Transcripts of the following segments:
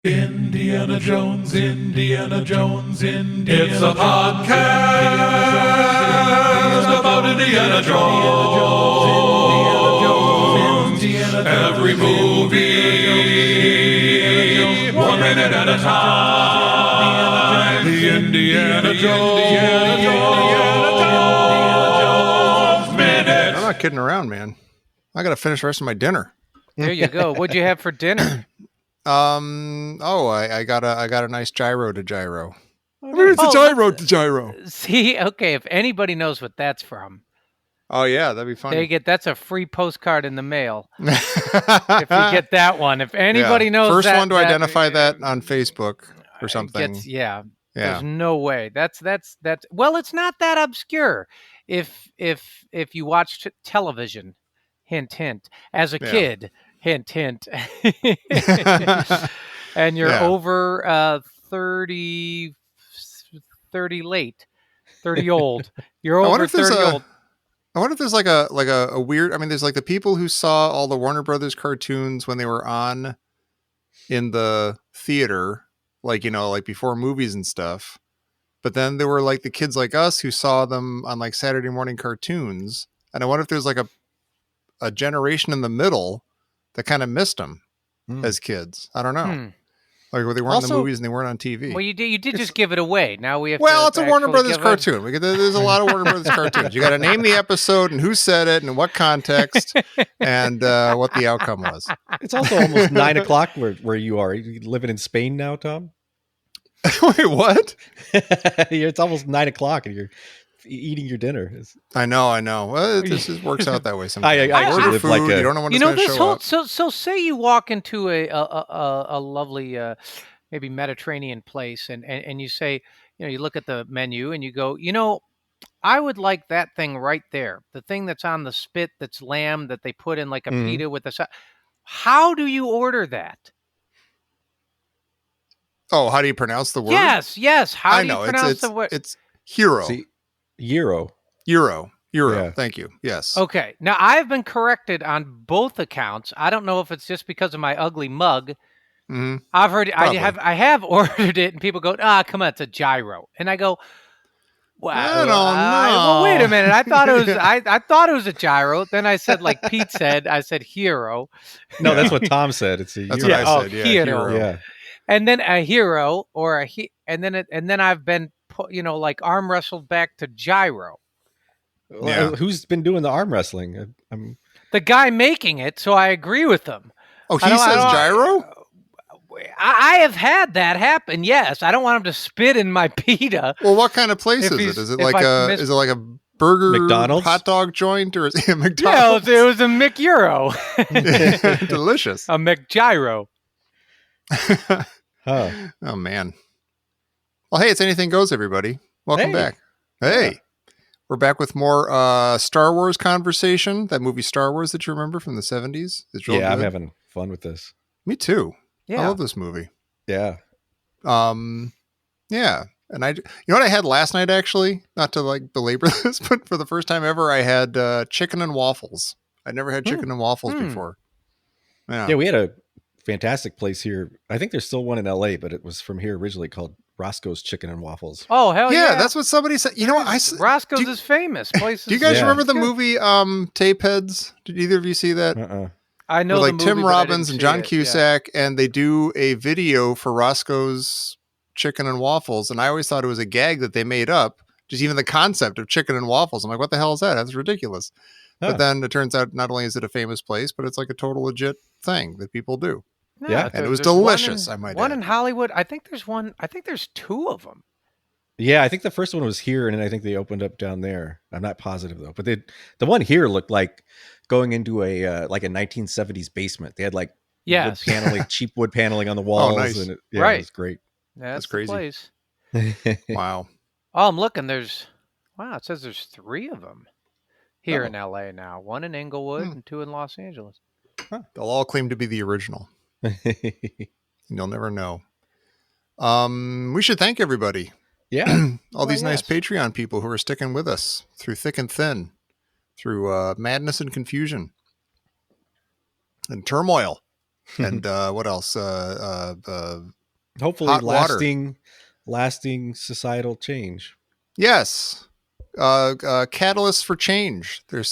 Indiana Jones, Indiana Jones, Indiana Jones. It's a podcast about Indiana Jones. Every movie, 1 minute at a time. The Indiana Jones Minute. I'm not kidding around, man. I got to finish the rest of my dinner. There you go. What'd you have for dinner? I got a nice gyro to gyro. It's a gyro to gyro. See, okay, if anybody knows what that's from, Oh yeah, that'd be funny. that's a free postcard in the mail. If you get that one, if anybody knows first that, one to identify that on Facebook or something. Yeah. There's no way. That's well, it's not that obscure. If you watched television, hint hint, as a kid, hint hint, and you're over 30 late, 30 old. You're over 30 old. I wonder if there's like a weird. I mean, there's like the people who saw all the Warner Brothers cartoons when they were on in the theater, like before movies and stuff. But then there were like the kids like us who saw them on like Saturday morning cartoons, and I wonder if there's like a generation in the middle that kind of missed them as kids. I don't know. Like where they weren't in the movies and they weren't on TV. Well, you did just give it away. Now we have. Well, it's a Warner Brothers cartoon. There's a lot of Warner Brothers cartoons. You got to name the episode and who said it and in what context and what the outcome was. It's also almost 9 o'clock where you are. You living in Spain now, Tom? Wait, what? It's almost 9 o'clock and you're eating your dinner. I know. Well, this just works out that way sometimes. I order live food. like You don't know when it's going to show up. So say you walk into a lovely maybe Mediterranean place and you say, you look at the menu and you go, I would like that thing right there, the thing that's on the spit, that's lamb that they put in like a pita with the. How do you order that? Oh, how do you pronounce the word? Yes. How do you pronounce the word? It's hero. See, Euro. Yeah. Thank you. Yes. Okay. Now I've been corrected on both accounts. I don't know if it's just because of my ugly mug. Mm-hmm. I've heard. Probably. I have ordered it, and people go, come on, it's a gyro, and I go, wow. I don't know. Well, wait a minute. I thought it was. I thought it was a gyro. Then I said, like Pete said, I said hero. No, that's what Tom said. It's a That's Euro. what I said. Yeah, hero. Yeah. And then a hero or and then I've been like arm wrestled back to gyro. Well, who's been doing the arm wrestling? The guy making it, so I agree with him. Oh, he says gyro? I have had that happen. Yes, I don't want him to spit in my pita. Well, what kind of place is it? Is it like a burger McDonald's hot dog joint or is it McDonald's? Yeah, it was a McEuro. Delicious. A McGyro. Oh man. Well, hey, it's Anything Goes, everybody. Welcome back. Hey. We're back with more Star Wars conversation. That movie Star Wars that you remember from the 70s. I'm having fun with this. Me too. Yeah. I love this movie. Yeah. Yeah. And you know what I had last night, actually? Not to like belabor this, but for the first time ever, I had chicken and waffles. I'd never had chicken and waffles before. Yeah, we had a fantastic place here. I think there's still one in LA, but it was from here originally called Roscoe's Chicken and Waffles. Oh, hell yeah. Yeah, that's what somebody said. You know what? Roscoe's is famous. Places. Do you guys remember the movie Tape Heads? Did either of you see that? I know with the movie, Tim but Robbins and John it. Cusack, and they do a video for Roscoe's Chicken and Waffles, and I always thought it was a gag that they made up. Just even the concept of chicken and waffles. I'm like, what the hell is that? That's ridiculous. But then it turns out not only is it a famous place, but it's like a total legit thing that people do. Yeah, and it was delicious. I might add. One in Hollywood. I think there's one. I think there's two of them. Yeah, I think the first one was here, and then I think they opened up down there. I'm not positive though, but the one here looked like going into a like a 1970s basement. They had like wood paneling, cheap wood paneling on the walls. Oh, nice. And it was great. That's crazy. The place. Wow. Oh, I'm looking. It says there's 3 of them here in LA now. 1 in Inglewood and 2 in Los Angeles. Huh. They'll all claim to be the original. You'll never know. We should thank everybody. Yeah. All these nice Patreon people who are sticking with us through thick and thin, through madness and confusion and turmoil. And what else? Hopefully, Hot water. lasting societal change. Yes. Catalysts for change. They're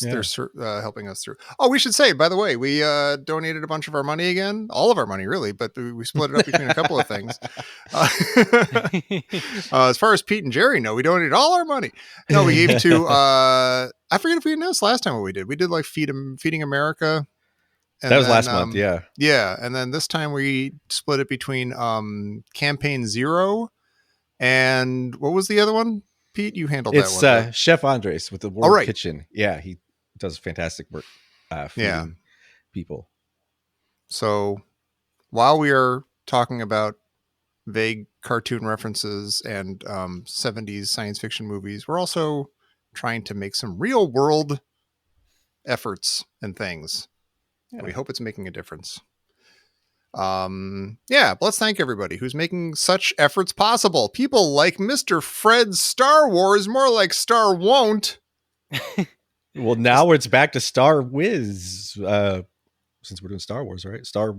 helping us through. Oh, we should say, by the way, we donated a bunch of our money again, all of our money really, but we split it up between a couple of things. As far as Pete and Jerry know, we donated all our money. No, we gave to I forget if we announced last time what we did. We did like Feeding America. And that was last month, yeah. Yeah, and then this time we split it between Campaign Zero and what was the other one? Pete, you handled that one. It's Chef Andres with the World Kitchen. Yeah, he does fantastic work feeding people. So while we are talking about vague cartoon references and 70s science fiction movies, we're also trying to make some real world efforts and things. Yeah. We hope it's making a difference. But let's thank everybody who's making such efforts possible. People like Mr. Fred's Star Wars, more like Star Won't. Well, now it's back to Star Wiz. Since we're doing Star Wars, right? Star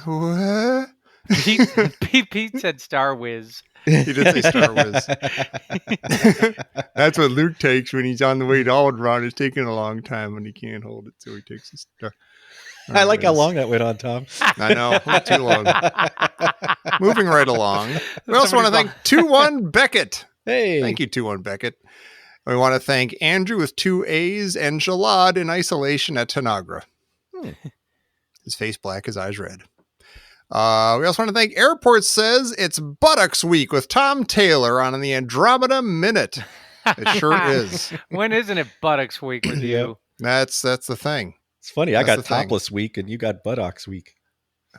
What? Pete said Star Wiz. He did say Star Wiz. That's what Luke takes when he's on the way to Alderaan. It's taking a long time when he can't hold it, so he takes a Star. I like how long that went on, Tom. I know, not too long. Moving right along. We also want to thank 2-1 Beckett. Hey, thank you, 2-1 Beckett. We want to thank Andrew with 2 A's and Jalad in isolation at Tanagra. His face black, his eyes red. We also want to thank Airport Says it's Buttocks Week with Tom Taylor on the Andromeda Minute. It sure is. When isn't it Buttocks Week with you? That's the thing. It's funny. I got Topless Week and you got Buttocks Week.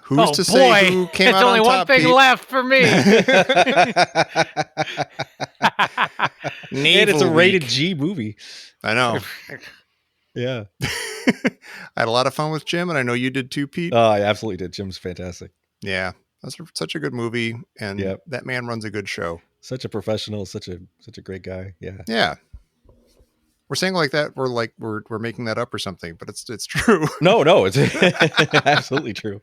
Who's to say who came out on top? There's only one thing left for me. And it's a rated G movie. I know. Yeah. I had a lot of fun with Jim, and I know you did too, Pete. Oh, I absolutely did. Jim's fantastic. Yeah. That's such a good movie, and that man runs a good show. Such a professional, such a great guy. Yeah. Yeah. We're saying like that, we're making that up or something, but it's true. No, it's absolutely true.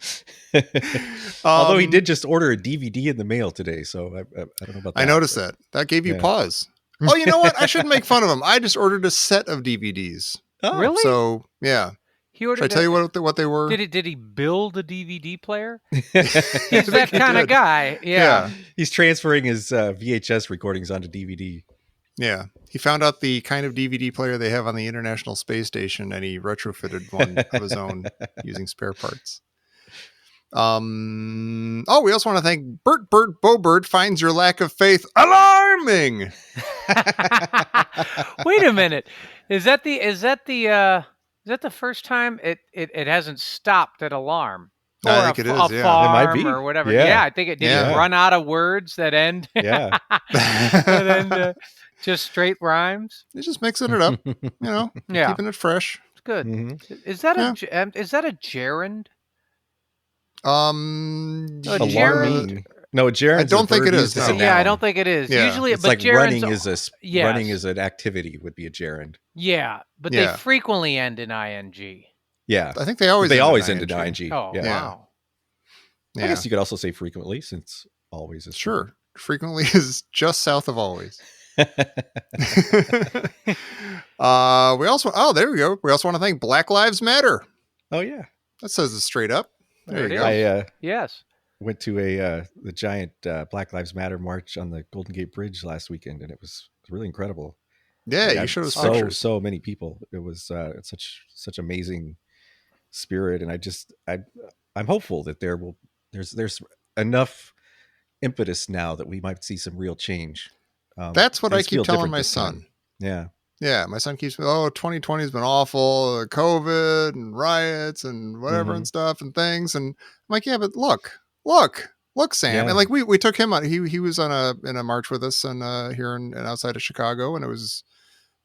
Although he did just order a DVD in the mail today, so I don't know about that. I noticed that. That gave you pause. Oh, you know what? I shouldn't make fun of him. I just ordered a set of DVDs. Oh, really? So, yeah. He ordered. Should I tell you what they were? Did he build a DVD player? He's that kind of guy. Yeah. He's transferring his VHS recordings onto DVD. Yeah. He found out the kind of DVD player they have on the International Space Station, and he retrofitted one of his own using spare parts. We also want to thank Bert Bobert finds your lack of faith alarming. Wait a minute. Is that the first time it hasn't stopped at alarm? Or I think it is. Yeah, farm it might be. Or whatever. Yeah, yeah I think it did. Yeah. Run out of words that end. Yeah, and then just straight rhymes. He's just mixing it up. Keeping it fresh. It's good. Mm-hmm. Is that a gerund? Alarming. No, gerund. I don't think it is. No. Yeah, I don't think it is. Yeah. Usually, it's but like gerunds running is an activity would be a gerund. Yeah, but they frequently end in ing. Yeah, I think they always end in ing. Oh, yeah. Wow. Yeah. I guess you could also say frequently, since always is sure. Frequently is just south of always. There we go. We also want to thank Black Lives Matter. Oh yeah, that says it straight up. There you go. I yes went to the giant Black Lives Matter march on the Golden Gate Bridge last weekend, and it was really incredible. Yeah, you showed us pictures. So many people. It was it's such amazing spirit, and I'm hopeful that there's enough impetus now that we might see some real change. That's what I keep telling my son. Yeah. Yeah, my son keeps 2020 has been awful, COVID and riots and whatever and stuff and things. And I'm like, yeah, but look, Sam. Yeah. And like we took him on. He was in a march with us and here and outside of Chicago, and it was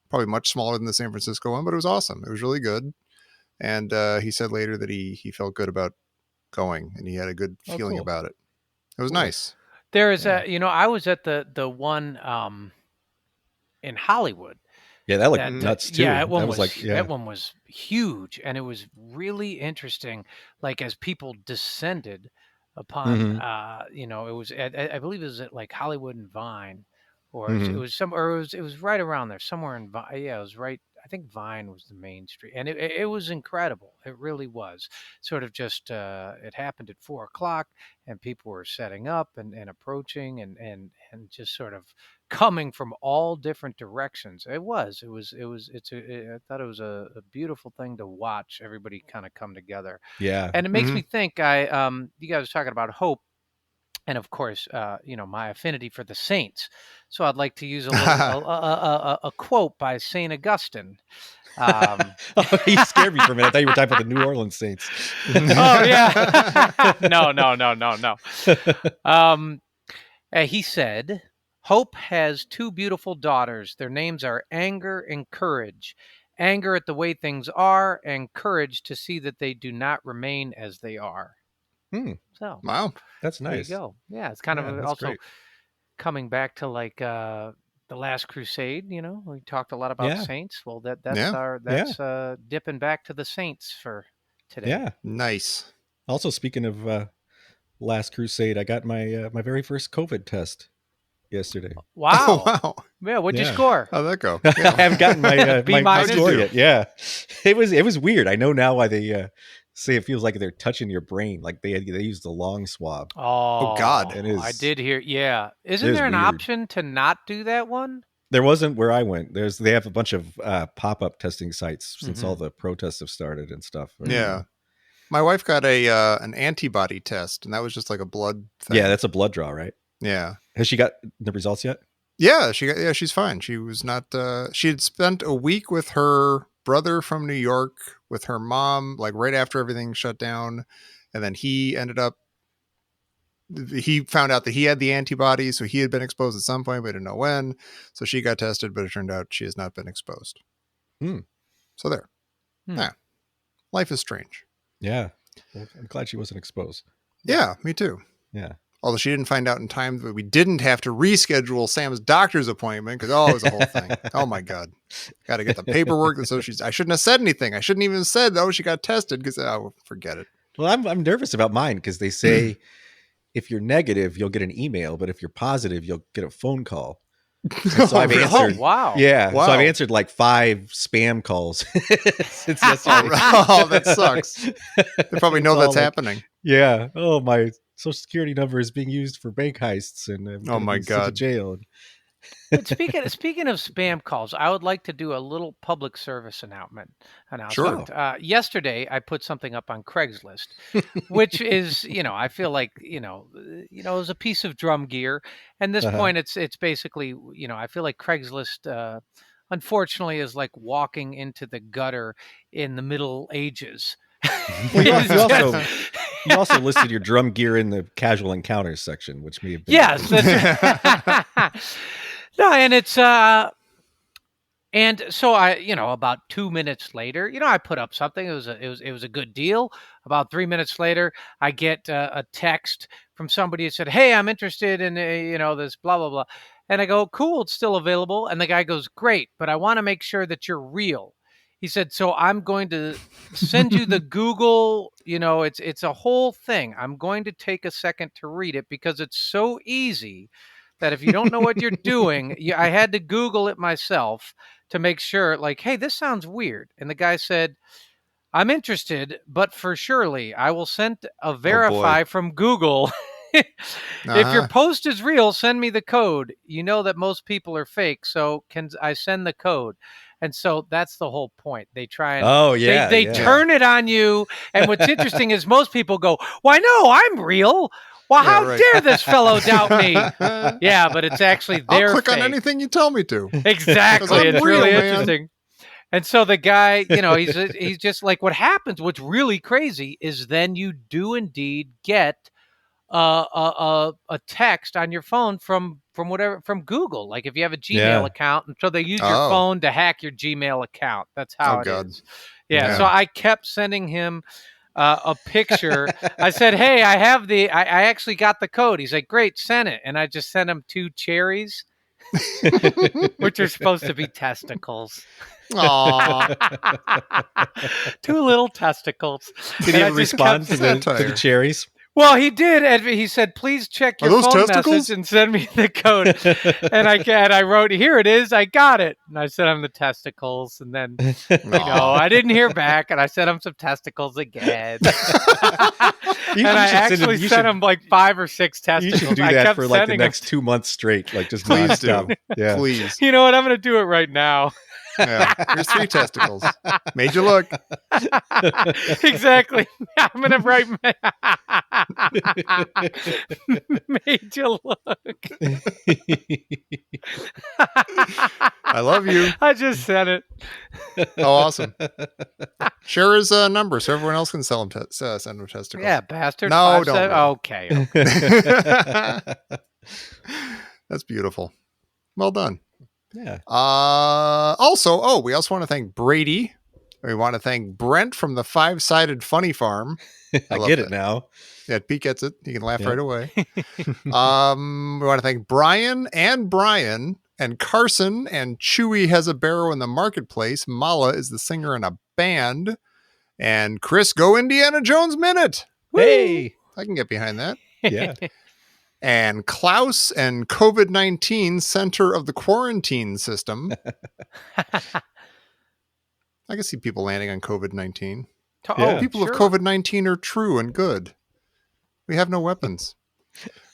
probably much smaller than the San Francisco one, but it was awesome. It was really good. And he said later that he felt good about going, and he had a good feeling about it. It was nice. There is I was at the one in Hollywood. Yeah, that looked nuts too. Yeah, that one was like, that one was huge, and it was really interesting. Like as people descended upon, Mhm. it was I believe it was at like Hollywood and Vine, or it Mhm. was some, or it was right around there somewhere in Vine. Yeah, it was right. I think Vine was the main street, and it was incredible. It really was. Sort of just it happened at 4 o'clock, and people were setting up and approaching, and just sort of coming from all different directions. I thought it was a beautiful thing to watch everybody kind of come together. Yeah. And it makes Mhm. me think, you guys were talking about hope, and of course, my affinity for the saints. So I'd like to use a little a quote by Saint Augustine. Um, Oh, you scared me for a minute. I thought you were talking about the New Orleans Saints. oh yeah, no. Um, he said, "Hope has two beautiful daughters. Their names are Anger and Courage. Anger at the way things are, and courage to see that they do not remain as they are." Hmm, So Wow. that's there you nice. go. Yeah, it's kind Yeah, of that's also great. coming back to like the Last Crusade. We talked a lot about Yeah. saints. Well, Yeah. Yeah. that's dipping back to the saints for today. Yeah. Nice. Also, speaking of Last Crusade, I got my very first COVID test yesterday. Oh Wow. wow. Yeah, what'd you Yeah. score? How'd that go? I Yeah. haven't gotten my B my minus? score do? yet. Yeah, it was weird. I know now why they say it feels like they're touching your brain. Like they used the long swab. Oh God. It I is did hear. Yeah. it Isn't is there an weird. option to not do that one? There wasn't where I went. They have a bunch of pop up testing sites since all Mhm. the protests have started and stuff. But, Yeah. My wife got a an antibody test, and that was just like a blood thing. yeah, that's a blood draw, right? Yeah. Has she got the results yet? Yeah, she's fine. She was not she had spent a week with her brother from New York with her mom, like right after everything shut down. And then he found out that he had the antibodies, so he had been exposed at some point, but didn't know when. So she got tested, but it turned out she has not been exposed. Hmm. So there. Hmm. Yeah. Life is strange. Yeah. Well, I'm glad she wasn't exposed. Yeah, me too. Yeah. Although she didn't find out in time that we didn't have to reschedule Sam's doctor's appointment because it was a whole thing. Oh my God. Got to get the paperwork. So I shouldn't have said anything. I shouldn't even have said, she got tested because forget it. Well, I'm nervous about mine because they say if you're negative, you'll get an email, but if you're positive, you'll get a phone call. And so I've really? answered. Oh, wow. Yeah. Wow. So I've answered like 5 spam calls since yesterday. Oh, that sucks. They probably know It's that's all like, happening. Yeah. Oh, my social security number is being used for bank heists, and I'm Oh gonna my be sent to God. jail. But speaking of spam calls, I would like to do a little public service announcement. Sure. Yesterday, I put something up on Craigslist, which is, I feel like, it was a piece of drum gear. And this Uh-huh. point, it's basically, I feel like Craigslist, unfortunately, is like walking into the gutter in the Middle Ages. Well, It's you you also listed your drum gear in the casual encounters section, which may have been yes, that's no, and it's and so I, about 2 minutes later, I put up something. It was a good deal. About 3 minutes later, I get a text from somebody that said, "Hey, I'm interested in this blah blah blah," and I go, "Cool, it's still available." And the guy goes, "Great, but I want to make sure that you're real." He said, "So I'm going to send you the Google. It's a whole thing. I'm going to take a second to read it because it's so easy." That if you don't know what you're doing, I had to Google it myself to make sure, like, hey, this sounds weird. And the guy said, I'm interested, but for surely I will send a verify from Google. If your post is real, send me the code. You know that most people are fake, so can I send the code? And so that's the whole point. They try and they turn it on you. And what's interesting is most people go, "Why no, I'm real. Well, Yeah, how right. dare this fellow doubt me?" Yeah, but it's actually I'll click fake. on anything you tell me to. Exactly. I'm It's real, really man. interesting. And so the guy, he's just like, what happens, what's really crazy is then you do indeed get a text on your phone from Google. Like if you have a Gmail account, and so they use your phone to hack your Gmail account. That's how it is. Yeah. So I kept sending him a picture. I said, "Hey, I have I actually got the code." He's like, "Great, send it." And I just sent him 2 cherries. which are supposed to be testicles. Aw. 2 little testicles. Did he And I ever just respond kept- to the satire. cherries? Well, he did, and he said, "Please check Are your those phone testicles? message and send me the code." And I wrote, "Here it is. I got it." And I sent him the testicles, and then Aw. I didn't hear back, and I sent him some testicles again. You And I should send him- actually you sent should- him like 5 or 6 You testicles. should do I that kept for like the sending 'em. next 2 months straight, like just Please do. nonstop. Yeah. Please. You know what? I'm going to do it right now. Yeah. Here's 3 testicles. Made you look. Exactly. I'm going to write. Made you look. I love you. I just said it. Oh, awesome. Share his number so everyone else can send him testicles. Yeah, bastard. No, 5, don't 7. really. Okay. That's beautiful. Well done. Yeah. Also, we also want to thank Brady. We want to thank Brent from the 5-Sided Funny Farm. I love get that. it now. Yeah, Pete gets it. He can laugh Yeah. right away. We want to thank Brian and Carson and Chewy has a barrow in the marketplace. Mala is the singer in a band. And Chris, go Indiana Jones Minute. Hey. I can get behind that. Yeah. And Klaus and COVID-19 center of the quarantine system. I can see people landing on COVID-19. Yeah. People sure. of COVID-19 are true and good. We have no weapons.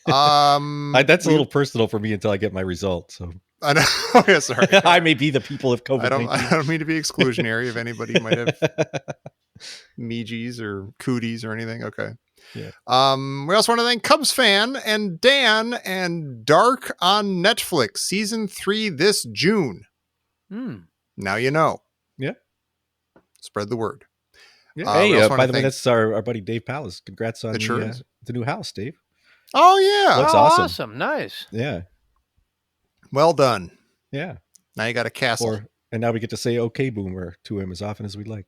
That's a little personal for me until I get my result. So I know. Oh, yeah, sorry. I may be the people of COVID-19. I don't mean to be exclusionary if anybody might have Meegees or cooties or anything. Okay. Yeah. We also want to thank Cubs fan and Dan and Dark on Netflix season 3 this June. Now you know. Yeah. Spread the word. Yeah. we Hey, also by wanna the way, thank- that's our buddy Dave Palace. Congrats on It sure is. the new house, Dave. Oh yeah. Looks Oh, awesome. Nice. Yeah. Well done. Yeah. Now you got a castle. And now we get to say "Okay, Boomer" to him as often as we'd like.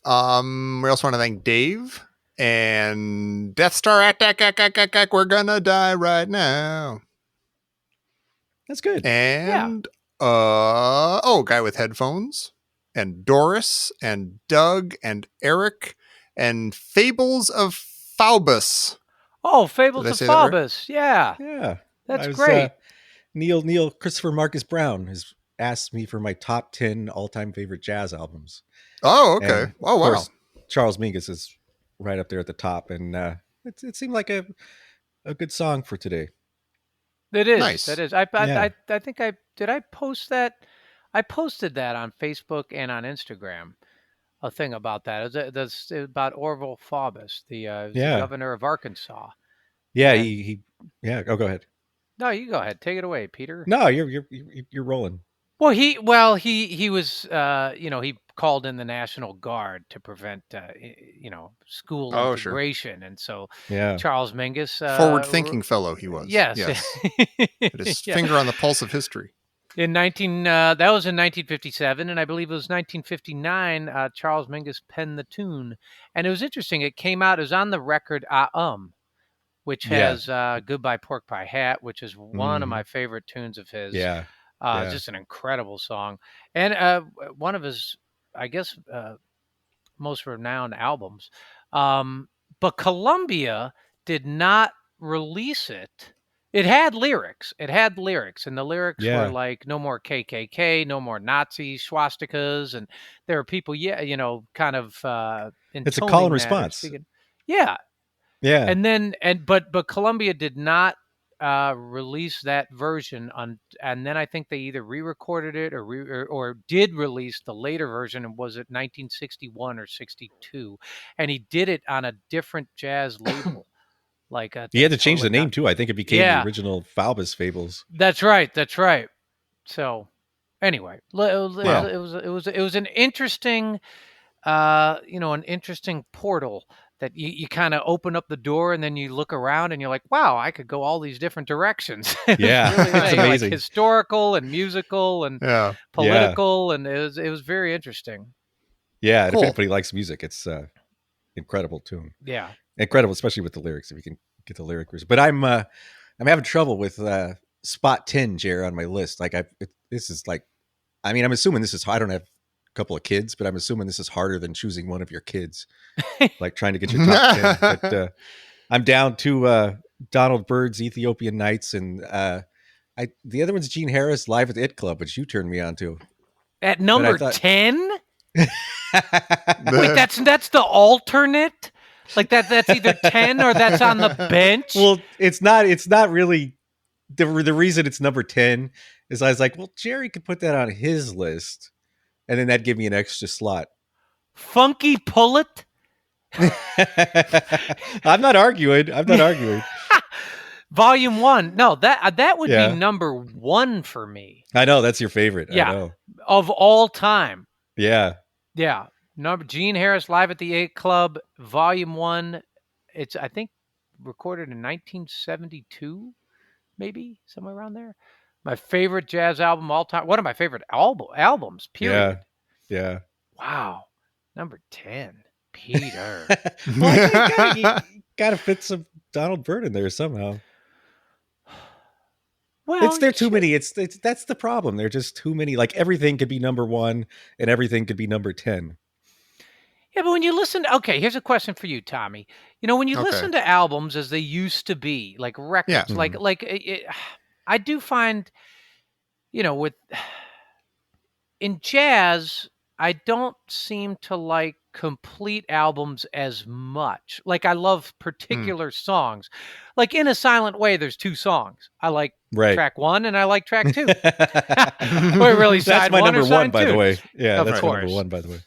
We also want to thank Dave and Death Star attack. We're gonna die right now. That's good. And guy with headphones and Doris and Doug and Eric and Fables of Faubus. Oh, Fables Did I of say that right? Faubus. Yeah. Yeah. That's I was, great. Neil Christopher Marcus Brown has asked me for my top 10 all-time favorite jazz albums. Oh, okay. And, Oh, of wow. course, Charles Mingus is right up there at the top, and it seemed like a good song for today. It is. Nice. It is. Yeah. I think I post that. I posted that on Facebook and on Instagram. A thing about that. It's about Orville Faubus, the governor of Arkansas. Yeah, And- he Oh, go ahead. No, you go ahead. Take it away, Peter. No, you're rolling. Well, he was he called in the National Guard to prevent school Oh, sure. integration, and so Yeah. Charles Mingus, Forward-thinking fellow he was. Yes. Had his Yeah. finger on the pulse of history. That was in 1957, and I believe it was 1959. Charles Mingus penned the tune, and it was interesting. It came out. It was on the record which has "Goodbye Pork Pie Hat," which is one of my favorite tunes of his. Yeah. Just an incredible song, and one of his, I guess, most renowned albums. But Columbia did not release it. It had lyrics. And the lyrics Yeah. were like, "No more KKK, no more Nazi swastikas," and there are people, kind of. It's a intoning call and that or response. speaking- Yeah, Yeah. and then but Columbia did not release that version and then I think they either re-recorded it or did release the later version, and was it 1961 or 62, and he did it on a different jazz label. He had to change the name too. I think it became Yeah. the original Faubus Fables. That's right. So anyway, it was an interesting an interesting portal that you kind of open up the door, and then you look around and you're like, wow, I could go all these different directions. It was Yeah, really it's like amazing. historical and musical and Yeah. political, and it was very interesting. Yeah. And Cool. if anybody likes music, it's incredible tune. Yeah. Incredible, especially with the lyrics, if you can get the lyric version. But I'm I'm having trouble with spot 10, Jer, on my list. Like this is like, I mean, I'm assuming this is, I don't have a couple of kids, but I'm assuming this is harder than choosing one of your kids, like trying to get your top 10. But I'm down to Donald Byrd's Ethiopian Nights, and the other one's Gene Harris Live at the It Club, which you turned me on to. At number 10? Wait, that's the alternate? Like that's either 10 or that's on the bench? Well, it's not really the reason it's number 10 is I was like, well, Jerry could put that on his list, and then that'd give me an extra slot. Funky Pullet? I'm not arguing. Volume 1. No, that would be number 1 for me. I know that's your favorite. Yeah, I know. of all time. Yeah. Gene Harris Live at the 8 Club, Volume 1. It's, I think, recorded in 1972, maybe somewhere around there. My favorite jazz album all time. One of my favorite albums. Period. Yeah. Wow. Number 10, Peter. Well, you gotta fit some Donald Byrd in there somehow. Well, There too many. It's that's the problem. There are just too many. Like everything could be number 1 and everything could be number 10. Yeah, but when you listen okay, here's a question for you, Tommy. When you listen to albums as they used to be, like records, I do find, with in jazz, I don't seem to like complete albums as much. Like I love particular songs. Like In a Silent Way, there's 2 songs. I like track 1 and I like track 2. Or really That's my number 1, by the way. Yeah, that's my number 1, by the way.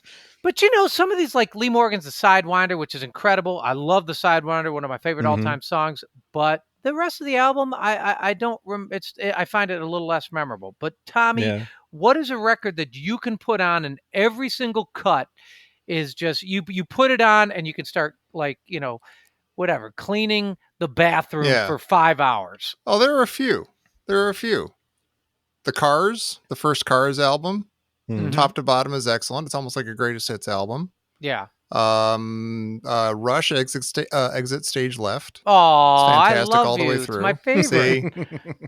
But some of these, like Lee Morgan's The Sidewinder, which is incredible. I love The Sidewinder, one of my favorite all-time songs. But the rest of the album, I don't. I find it a little less memorable. But Tommy, what is a record that you can put on and every single cut is just you put it on and you can start whatever, cleaning the bathroom for 5 hours? Oh, there are a few. The Cars, the first Cars album. Top to bottom is excellent. It's almost like a greatest hits album. Yeah. Rush exit stage left. Oh, it's fantastic I love all the way It's through. my favorite. See?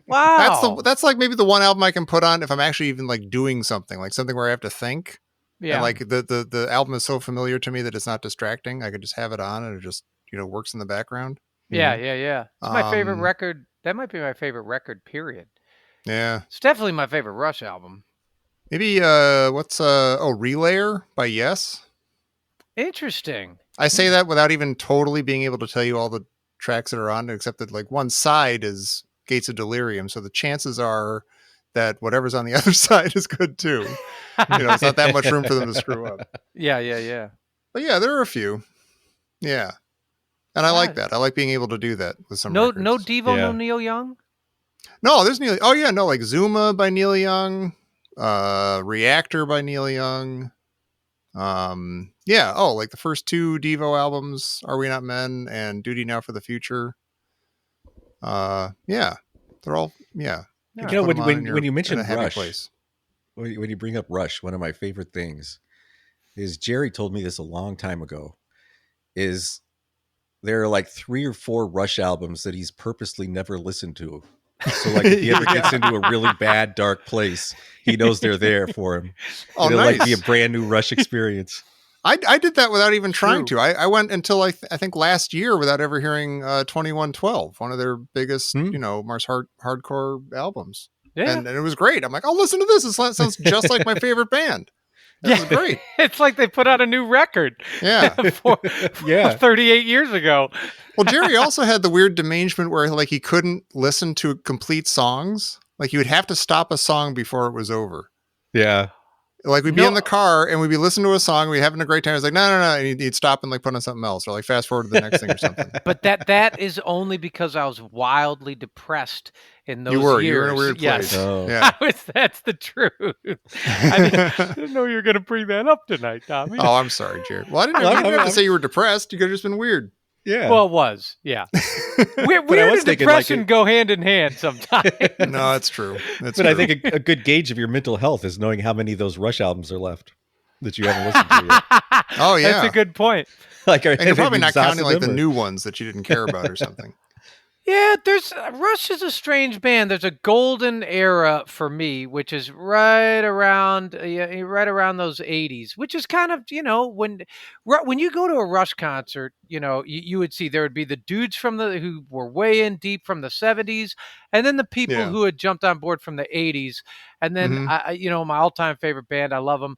Wow. That's like maybe the one album I can put on if I'm actually even like doing something, like something where I have to think. Yeah. And like the album is so familiar to me that it's not distracting. I could just have it on and it just works in the background. Yeah. It's my favorite record. That might be my favorite record. Period. Yeah. It's definitely my favorite Rush album. Maybe Relayer by Yes. Interesting. I say that without even totally being able to tell you all the tracks that are on it, except that like one side is Gates of Delirium, so the chances are that whatever's on the other side is good too. It's not that much room for them to screw up. Yeah. But yeah, there are a few. Yeah. And I like that. I like being able to do that with some records. No Devo, no Neil Young? No, there's Neil. Oh yeah, no, like Zuma by Neil Young. Reactor by Neil Young. Like the first 2 Devo albums, Are We Not Men and Duty Now for the Future. They're all when you mention Rush, when you bring up Rush, one of my favorite things is Jerry told me this a long time ago. Is there are like 3 or 4 Rush albums that he's purposely never listened to. So like if he ever gets into a really bad, dark place, he knows they're there for him. Oh, It'll nice. like be a brand new Rush experience. I did that without even trying to. I went until I think last year without ever hearing 2112, one of their biggest, Mars hardcore albums. Yeah. And it was great. I'm like, I'll listen to this. It sounds just like my favorite band. This is great. It's like they put out a new record. Yeah. 38 years ago. Well, Jerry also had the weird derangement where like he couldn't listen to complete songs. Like you would have to stop a song before it was over. Yeah. Like we'd be in the car and we'd be listening to a song, we'd having a great time. I was like, no. And he'd stop and like put on something else or like fast forward to the next thing or something. But that is only because I was wildly depressed in those years. You were in a weird place. Yes. Oh. Yeah. That's the truth. I didn't know you were going to bring that up tonight, Tommy. Oh, I'm sorry, Jared. Well, I didn't know you didn't have to say you were depressed. You could have just been weird. Yeah. Well, it was. Yeah. Weird and depression go hand in hand sometimes. No, that's true. I think a good gauge of your mental health is knowing how many of those Rush albums are left that you haven't listened to yet. Oh, yeah. That's a good point. And you're probably not counting like the new ones that you didn't care about or something. Yeah, there's Rush is a strange band. There's a golden era for me, which is right around those '80s, which is kind of when you go to a Rush concert, you would see there would be the dudes who were way in deep from the '70s, and then the people Yeah. who had jumped on board from the '80s, and then Mhm. my all-time favorite band, I love them.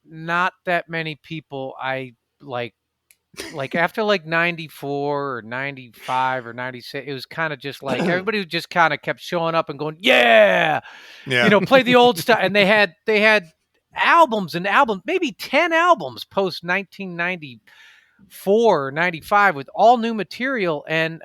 Not that many people I like after like 94 or 95 or 96, it was kind of just like everybody just kind of kept showing up and going, yeah, Yeah. play the old stuff. And they had albums and albums, maybe 10 albums post 1994 or 95 with all new material. And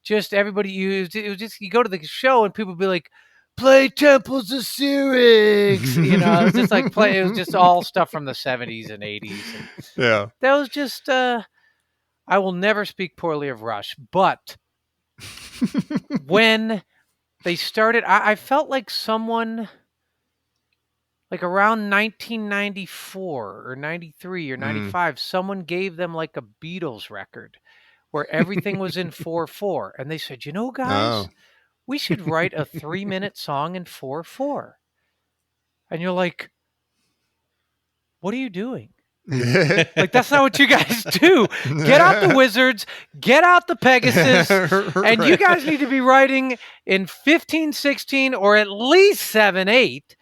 just everybody used it was just, you go to the show and people would be like, play Temples of Syrinx. It was just like it was just all stuff from the 70s and 80s. And Yeah. that was just I will never speak poorly of Rush, but when they started, I felt like someone, like around 1994 or 93 or 95, someone gave them like a Beatles record where everything was in 4/4. And they said, guys, Oh. we should write a 3-minute song in 4/4. And you're like, what are you doing? Like, that's not what you guys do. Get out the Wizards, get out the Pegasus, and you guys need to be writing in 15/16 or at least 7/8.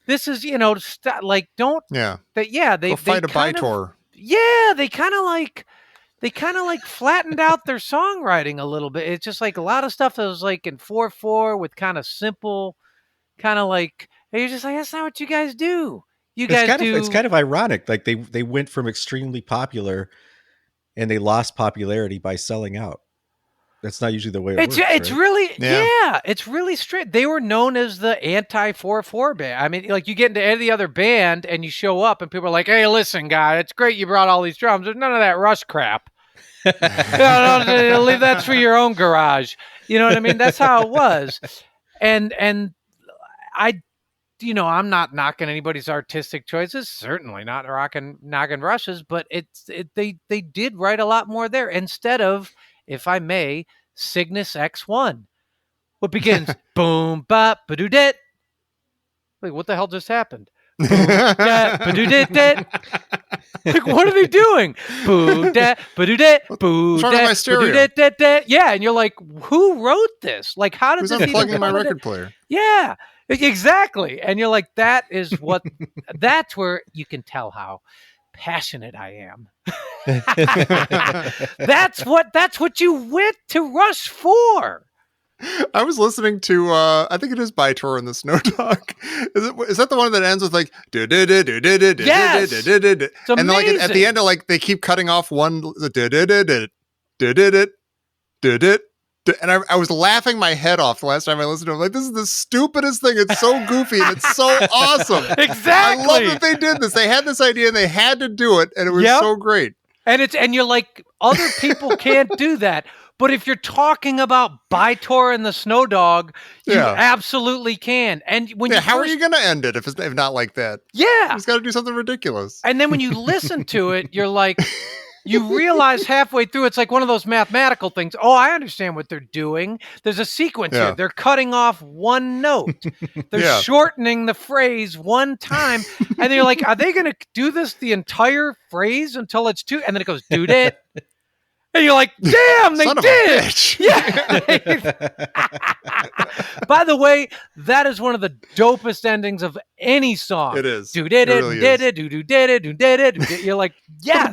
This is, don't. Yeah. They Go fight a kind of- Bytor. Yeah, they kind of like flattened out their songwriting a little bit. It's just like a lot of stuff that was like in 4/4 with kind of simple, kind of like, and you're just like, that's not what you guys do. It's kind of ironic. Like they went from extremely popular and they lost popularity by selling out. That's not usually the way it works. It's right? really, Yeah. it's really straight. They were known as the anti 4/4 band. I mean, like you get into any other band and you show up and people are like, hey, listen, guy, it's great you brought all these drums. There's none of that Rush crap. No, leave that for your own garage. You know what I mean? That's how it was. And I, I'm not knocking anybody's artistic choices. Certainly not knocking Rush's, but they did write a lot more there instead of, if I may, Cygnus X1. What begins boom bop ba-doo-dit. Like, what the hell just happened? Boom da ba-doo-dit-dit. Like, what are they doing? Boo da ba-doo-dit, boo What's wrong with da my stereo? ba-doo-dit-dit-dit. Yeah, and you're like, who wrote this? Like, how did Who's this even unplugging my come into- record player? Yeah, exactly. And you're like, that's where you can tell how passionate I am. That's what you went to Rush for. I was listening to I think it is Bytor in the Snow Dog. Is that the one that ends with like Yes! It's and then like at the amazing. end of like they keep cutting off one and I was laughing my head off the last time I listened to it. I'm like, this is the stupidest thing. It's so goofy and it's so awesome. Exactly. I love that they did this. They had this idea and they had to do it, and it was Yep. so great. And you're like, other people can't do that. But if you're talking about Bytor and the Snow Dog, you Yeah. absolutely can. And when Yeah, you how are first- you going to end it if not like that? Yeah. He's got to do something ridiculous. And then when you listen to it, you're like, you realize halfway through, it's like one of those mathematical things. Oh, I understand what they're doing. There's a sequence Yeah. here. They're cutting off one note. They're Yeah. shortening the phrase one time. And then you're like, are they going to do this the entire phrase until it's two? And then it goes, dude it. And you're like, damn, they Son of a did. bitch. Yeah. By the way, that is one of the dopest endings of any song. It is. Do did It it, really did is. it, do did it, do did it. You're like, yes,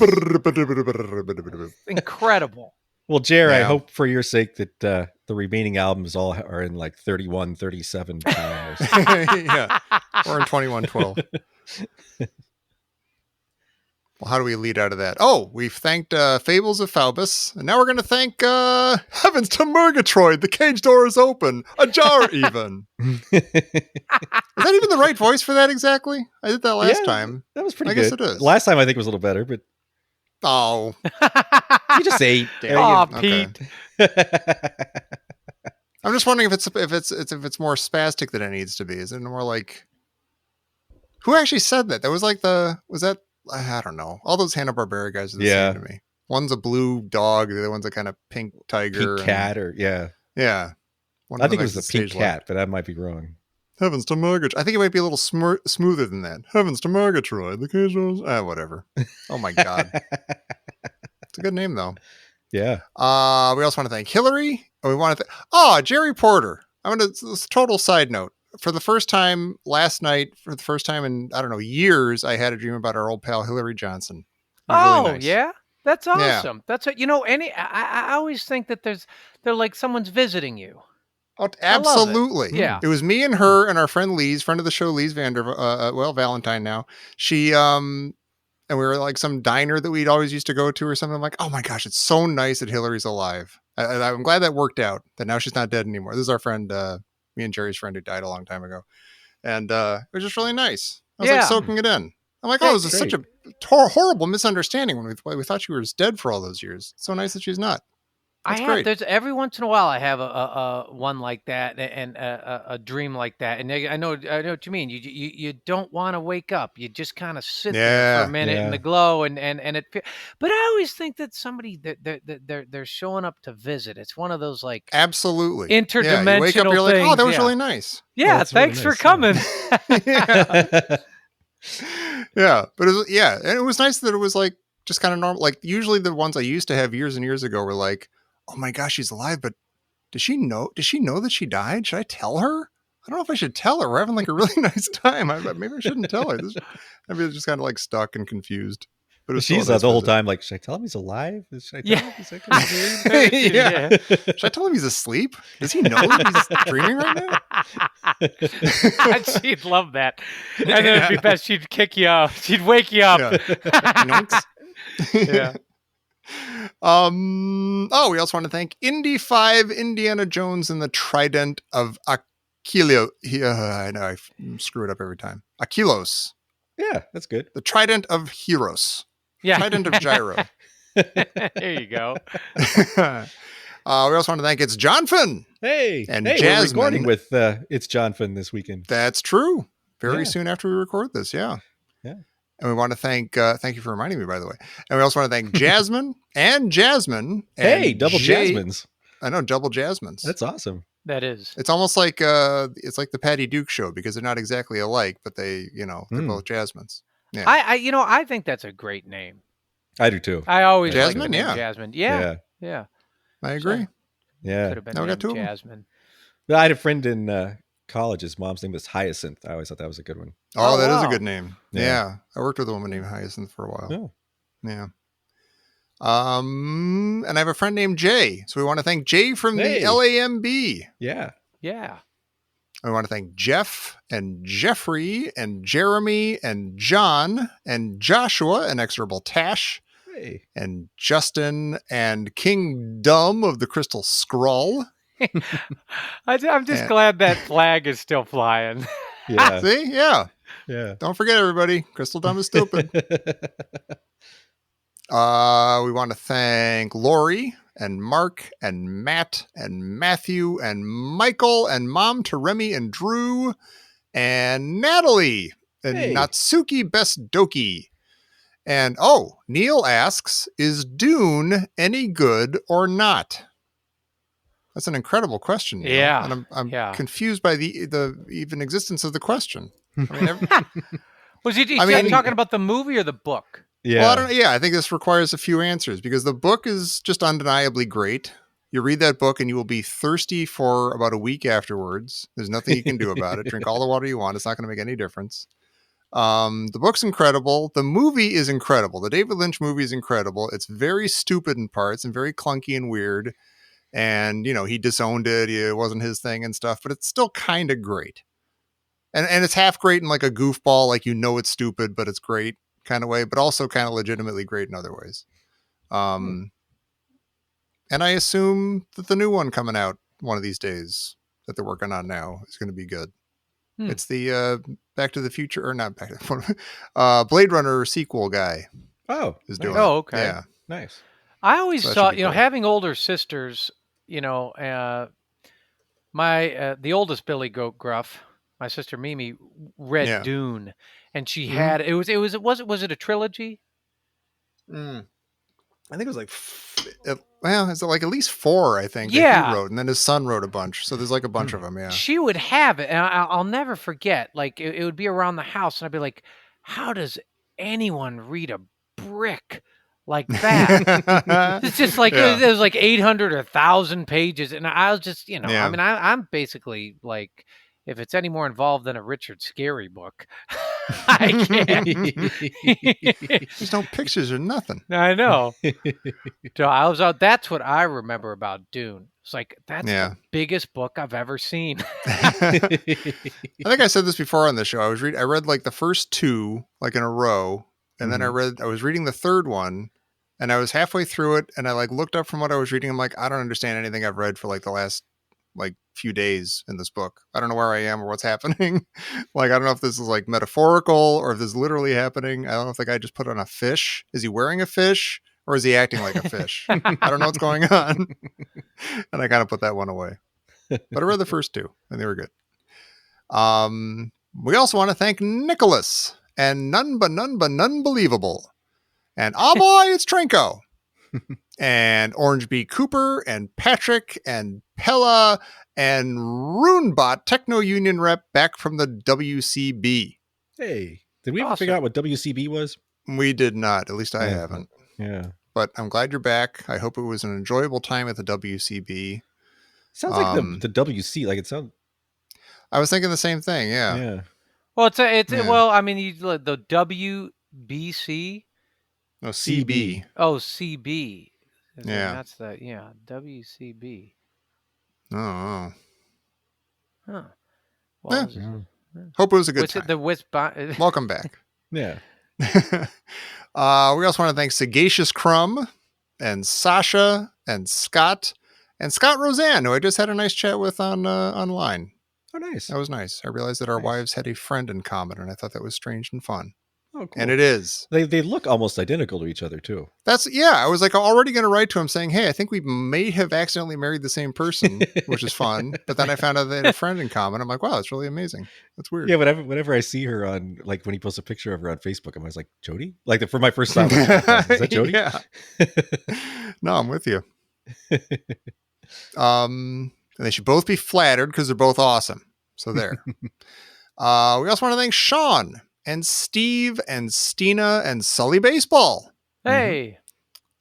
incredible. Well, Jer, I Yeah. hope for your sake that the remaining albums all are in like 31, 37 hours. Yeah. Or in 2112. Well, how do we lead out of that? Oh, we've thanked Fables of Faubus, and now we're going to thank Heavens to Murgatroyd. The cage door is open, ajar even. Is that even the right voice for that exactly? I did that last Yeah. time. That was pretty I guess good. it is. Last time I think was a little better, but Oh, you just ate. Aw, Okay. Pete. I'm just wondering if it's more spastic than it needs to be. Is it more like who actually said that? That was like was that I don't know. All those Hanna-Barbera guys are the Yeah. same to me. One's a blue dog. The other one's a kind of pink tiger. Pink cat, or yeah. One I of think them it was the exits pink stage left. cat, but I might be wrong. Heavens to Murgatroyd. I think it might be a little smoother than that. Heavens to Murgatroyd. The cage was whatever. Oh my god, it's a good name though. Yeah. We also want to thank Hillary. We want to Jerry Porter. This is a total side note. For the first time last night, for the first time in I don't know years, I had a dream about our old pal Hillary Johnson. It was really nice. Yeah, that's Yeah. awesome. That's what I always think that they're like someone's visiting you. Oh, absolutely. Yeah. It was me and her and our friend Lee's, friend of the show, Lee's Valentine now. She and we were like some diner that we'd always used to go to or something. I'm like, oh my gosh, it's so nice that Hillary's alive. I'm glad that worked out, that now she's not dead anymore. This is our friend, me and Jerry's friend who died a long time ago. And it was just really nice. I was like soaking it in. I'm like, this is such a horrible misunderstanding when we thought she was dead for all those years. It's so nice that she's not. That's great. There's every once in a while I have a one like that and a dream like that, and I know what you mean. You don't want to wake up. You just kind of sit there for a minute in the glow, and it. But I always think that somebody that they're showing up to visit. It's one of those like absolutely interdimensional you wake up, you're like, things. oh, that was really nice. Yeah, thanks for coming. Yeah, but and it was nice that it was like just kind of normal. Like usually the ones I used to have years and years ago were like, oh my gosh, she's alive, but does she know that she died? Should I tell her? I don't know if I should tell her. We're having like a really nice time. Maybe I shouldn't tell her. I mean, just kind of like stuck and confused. But she's the whole time like, should I tell him he's alive? Should I tell him he's like, yeah. Should I tell him he's asleep? Does he know he's dreaming right now? She'd love that. And then it'd be best. She'd kick you up. She'd wake you up. Yeah. We also want to thank Indy 5, Indiana Jones and the Trident of Aquilo. I know I screw it up every time. Aquilos. Yeah, that's good. The Trident of Heroes. Yeah. Trident of Gyro. There you go. We also want to thank It's John Finn. Hey, and we're Jasmine. recording with It's John Finn this weekend. That's true. Very soon after we record this, yeah. And we want to thank you for reminding me, by the way. And we also want to thank Jasmine and Jasmine. Hey, double Jasmines. I know, double Jasmines. That's awesome. That is. It's almost like the Patty Duke show because they're not exactly alike, but they're both Jasmines. Yeah. I think that's a great name. I do too. I always Jasmine, like the name Jasmine. Yeah. I agree. Could have been Now we got two of them. Jasmine. But I had a friend in college. His mom's name was Hyacinth. I always thought that was a good one. Oh, that is a good name. Yeah. I worked with a woman named Hyacinth for a while. Oh. Yeah. And I have a friend named Jay. So we want to thank Jay from the LAMB. Yeah. Yeah. I want to thank Jeff and Jeffrey and Jeremy and John and Joshua and Exorable Tash and Justin and King Dumb of the Crystal Scroll. I'm just glad that flag is still flying. Yeah. See? Yeah. Yeah. Don't forget, everybody. Crystal Dumb is stupid. We want to thank Lori and Mark and Matt and Matthew and Michael and Mom to Remy and Drew and Natalie and Natsuki Best Doki. And Neil asks, is Dune any good or not? That's an incredible question. Neil. Yeah. And I'm confused by the even existence of the question. I mean, Was he talking about the movie or the book? Yeah. Well, I think this requires a few answers because the book is just undeniably great. You read that book and you will be thirsty for about a week afterwards. There's nothing you can do about it. Drink all the water you want. It's not going to make any difference. The book's incredible. The movie is incredible. The David Lynch movie is incredible. It's very stupid in parts and very clunky and weird. And, he disowned it. It wasn't his thing and stuff, but it's still kind of great. And it's half great in like a goofball, like it's stupid, but it's great kind of way, but also kind of legitimately great in other ways. And I assume that the new one coming out one of these days that they're working on now is going to be good. It's the Back to the Future, or not Back to Blade Runner sequel guy. Is doing it. Okay. Yeah. Nice. I always thought, cool. Having older sisters, the oldest Billy Goat Gruff, my sister Mimi, read Dune, and she had was it a trilogy? I think it was like, it's like at least 4, I think, that Yeah. he wrote. And then his son wrote a bunch. So there's like a bunch of them. Yeah. She would have it, and I'll never forget. Like it would be around the house, and I'd be like, "How does anyone read a brick like that?" It's just like Yeah. it was like 800 or 1,000 pages, and I was just, I Yeah. mean, I'm basically like, if it's any more involved than a Richard Scarry book, I can't. There's no pictures or nothing. I know. So I was out. That's what I remember about Dune. It's like that's the biggest book I've ever seen. I think I said this before on the show. I read like the first 2 like in a row, and then I was reading the third one, and I was halfway through it, and I like looked up from what I was reading. I'm like, I don't understand anything I've read for like the last like few days in this book. I don't know where I am or what's happening. Like, I don't know if this is like metaphorical or if this is literally happening. I don't know if the guy just put on a fish. Is he wearing a fish? Or is he acting like a fish? I don't know what's going on. And I kind of put that one away. But I read the first 2, and they were good. We also want to thank Nicholas and none believable. And boy, it's Trenko. And Orange B. Cooper and Patrick and Pella and Runebot, Techno Union rep back from the WCB. Hey, did we ever figure out what WCB was? We did not. At least I haven't. Yeah. But I'm glad you're back. I hope it was an enjoyable time at the WCB. Sounds like the WC. Like it sounds. I was thinking the same thing. Yeah. Yeah. Well, well, I mean, the WBC. No, CB. Oh, CB. Yeah. That's WCB. Oh. Huh. Well, hope it was a good time. It the Welcome back. Yeah. We also want to thank Sagacious Crumb and Sasha and Scott Roseanne, who I just had a nice chat with on online. Oh, nice. That was nice. I realized that our wives had a friend in common, and I thought that was strange and fun. Oh, cool. And it is. They look almost identical to each other, too. I was like already going to write to him saying, hey, I think we may have accidentally married the same person, which is fun. But then I found out they had a friend in common. I'm like, wow, that's really amazing. That's weird. Yeah, whenever I see her on, like when he posts a picture of her on Facebook, I'm always like, Jody? Like for my first time. Is that Jody? Yeah. No, I'm with you. And they should both be flattered because they're both awesome. So there. We also want to thank Sean and Steve and Stina and Sully Baseball. Hey.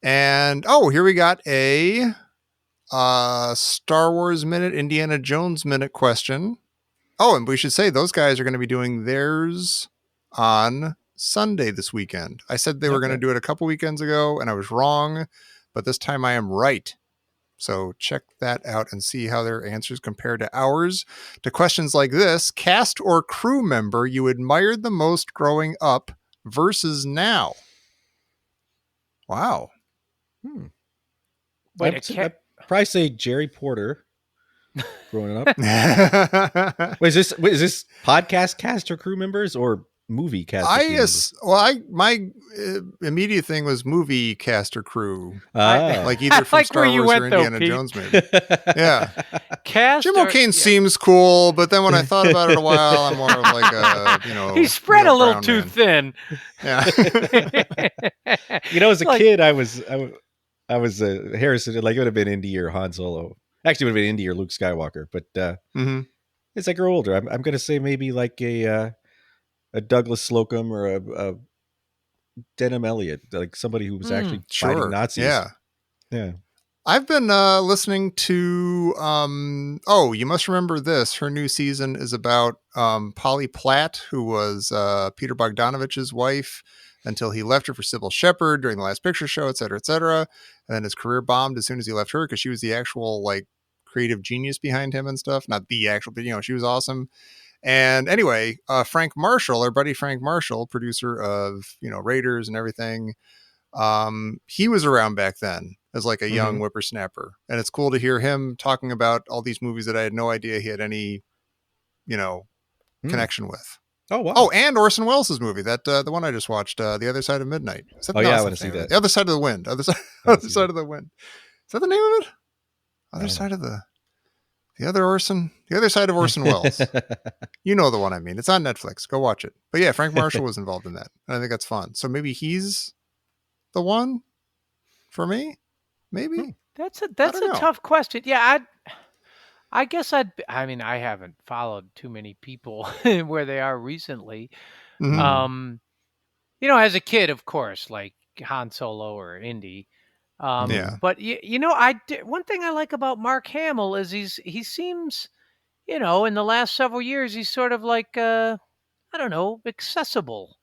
And here we got a Star Wars Minute, Indiana Jones Minute question. Oh, and we should say those guys are going to be doing theirs on Sunday this weekend. I said they were going to do it a couple weekends ago, and I was wrong, but this time I am right. So check that out and see how their answers compare to ours. To questions like this: cast or crew member you admired the most growing up versus now. Wow. Wait, I'd probably say Jerry Porter growing up. Wait, is this podcast cast or crew members or movie cast? My immediate thing was movie cast or crew, like like either from Star Wars or Indiana Jones, maybe. Yeah, cast. Jim O'Kane seems cool, but then when I thought about it a while, I'm more of like a he spread a little Brown too man. thin. Yeah. As a kid, I was Harrison. Like it would have been Indy or Han Solo. Actually, it would have been Indy or Luke Skywalker. But as I grow older, I'm going to say maybe like a Douglas Slocum or a Denham Elliott, like somebody who was actually fighting Nazis. Yeah. I've been listening to you must remember this. Her new season is about Polly Platt, who was Peter Bogdanovich's wife until he left her for Sybil Shepherd during the Last Picture Show, et cetera, et cetera. And then his career bombed as soon as he left her because she was the actual like creative genius behind him and stuff. Not the actual, but she was awesome. And anyway, Frank Marshall, our buddy Frank Marshall, producer of Raiders and everything, he was around back then as like a young whippersnapper, and it's cool to hear him talking about all these movies that I had no idea he had any connection with. Oh wow! Oh, and Orson Welles' movie, that the one I just watched, The Other Side of Midnight. I want to see that. The Other Side of the Wind. Other Side of the Wind. Is that the name of it? Other Side of the Other Side of Orson Welles. You know the one I mean. It's on Netflix. Go watch it. But yeah, Frank Marshall was involved in that, and I think that's fun. So maybe he's the one. for me. Maybe. That's a don't know. tough question. Yeah, I guess I mean, I haven't followed too many people where they are recently. Mhm. As a kid, of course, like Han Solo or Indy. Yeah. But one thing I like about Mark Hamill is he seems, in the last several years, he's sort of like I don't know, accessible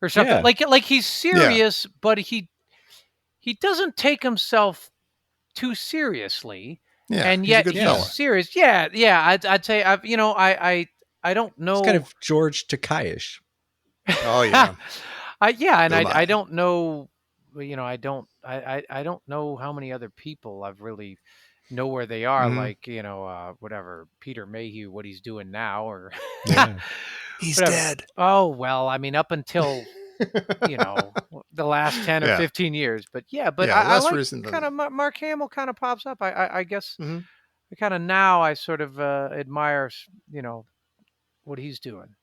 or something. Yeah. Like he's Yeah. serious, but he doesn't take himself too seriously, Yeah. and He's a yet good he's fella. serious. Yeah, yeah. I'd say I don't It's kind know. of George Takeiish. Oh yeah. And Oh I my. don't know. I don't know how many other people I've really know where they are. Mhm. Like whatever Peter Mayhew, what he's doing now, or Yeah. Yeah. He's whatever. dead. Oh well, I mean up until the last 10 or Yeah. 15 years, but Yeah. I Less like recent kind than. of Mark Hamill kind of pops up. I guess Mhm. I kind of now I sort of admire what he's doing.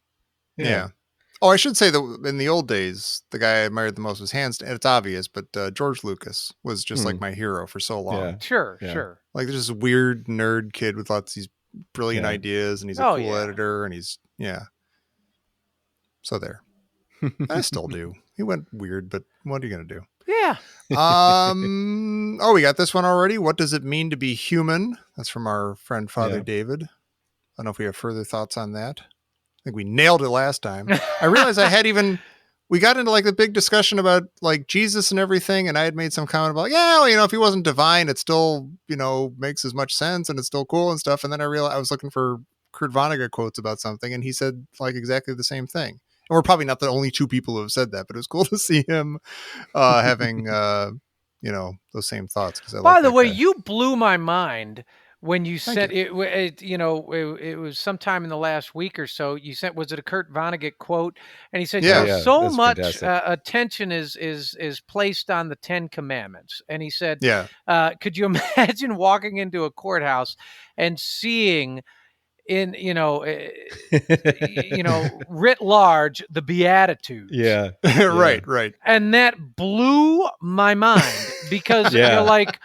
Yeah. Yeah. Oh, I should say that in the old days, the guy I admired the most was Hans. And it's obvious, but George Lucas was just like my hero for so long. Yeah. Sure, Yeah. sure. Like there's this weird nerd kid with lots of these brilliant Yeah. ideas, and he's a Oh, cool yeah. editor, and he's So there. I still do. He went weird, but what are you gonna do? Yeah. Oh, we got this one already. What does it mean to be human? That's from our friend Father Yeah. David. I don't know if we have further thoughts on that. I think we nailed it last time. I realized we got into like the big discussion about like Jesus and everything, and I had made some comment about, yeah, well, if he wasn't divine, it still, makes as much sense and it's still cool and stuff. And then I realized I was looking for Kurt Vonnegut quotes about something, and he said like exactly the same thing. And we're probably not the only two people who have said that, but it was cool to see him having those same thoughts, because I By like the that way, guy. you blew my mind when you Thank sent you. it was sometime in the last week or so. You sent, was it a Kurt Vonnegut quote? And he said, Yeah. Yeah. so That's much fantastic. attention is placed on the 10 Commandments. And he said, Yeah. could you imagine walking into a courthouse and seeing in writ large the Beatitudes? Yeah. Right. And that blew my mind because you're Yeah. like,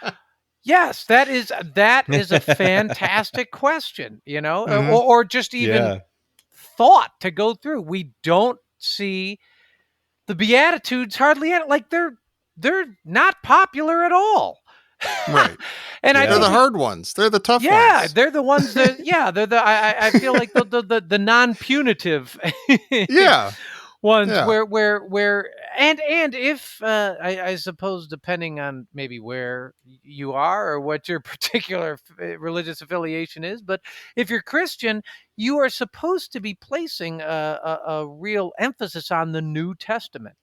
yes, that is a fantastic question, Mhm. or just even Yeah. thought to go through. We don't see the Beatitudes hardly any, like they're not popular at all. Right. And I Yeah. They're think the hard ones. They're the tough yeah, ones. they're the ones that they're the I feel like the non-punitive Yeah. ones Yeah. where and if I suppose depending on maybe where you are or what your particular religious affiliation is, but if you're Christian, you are supposed to be placing a real emphasis on the New Testament.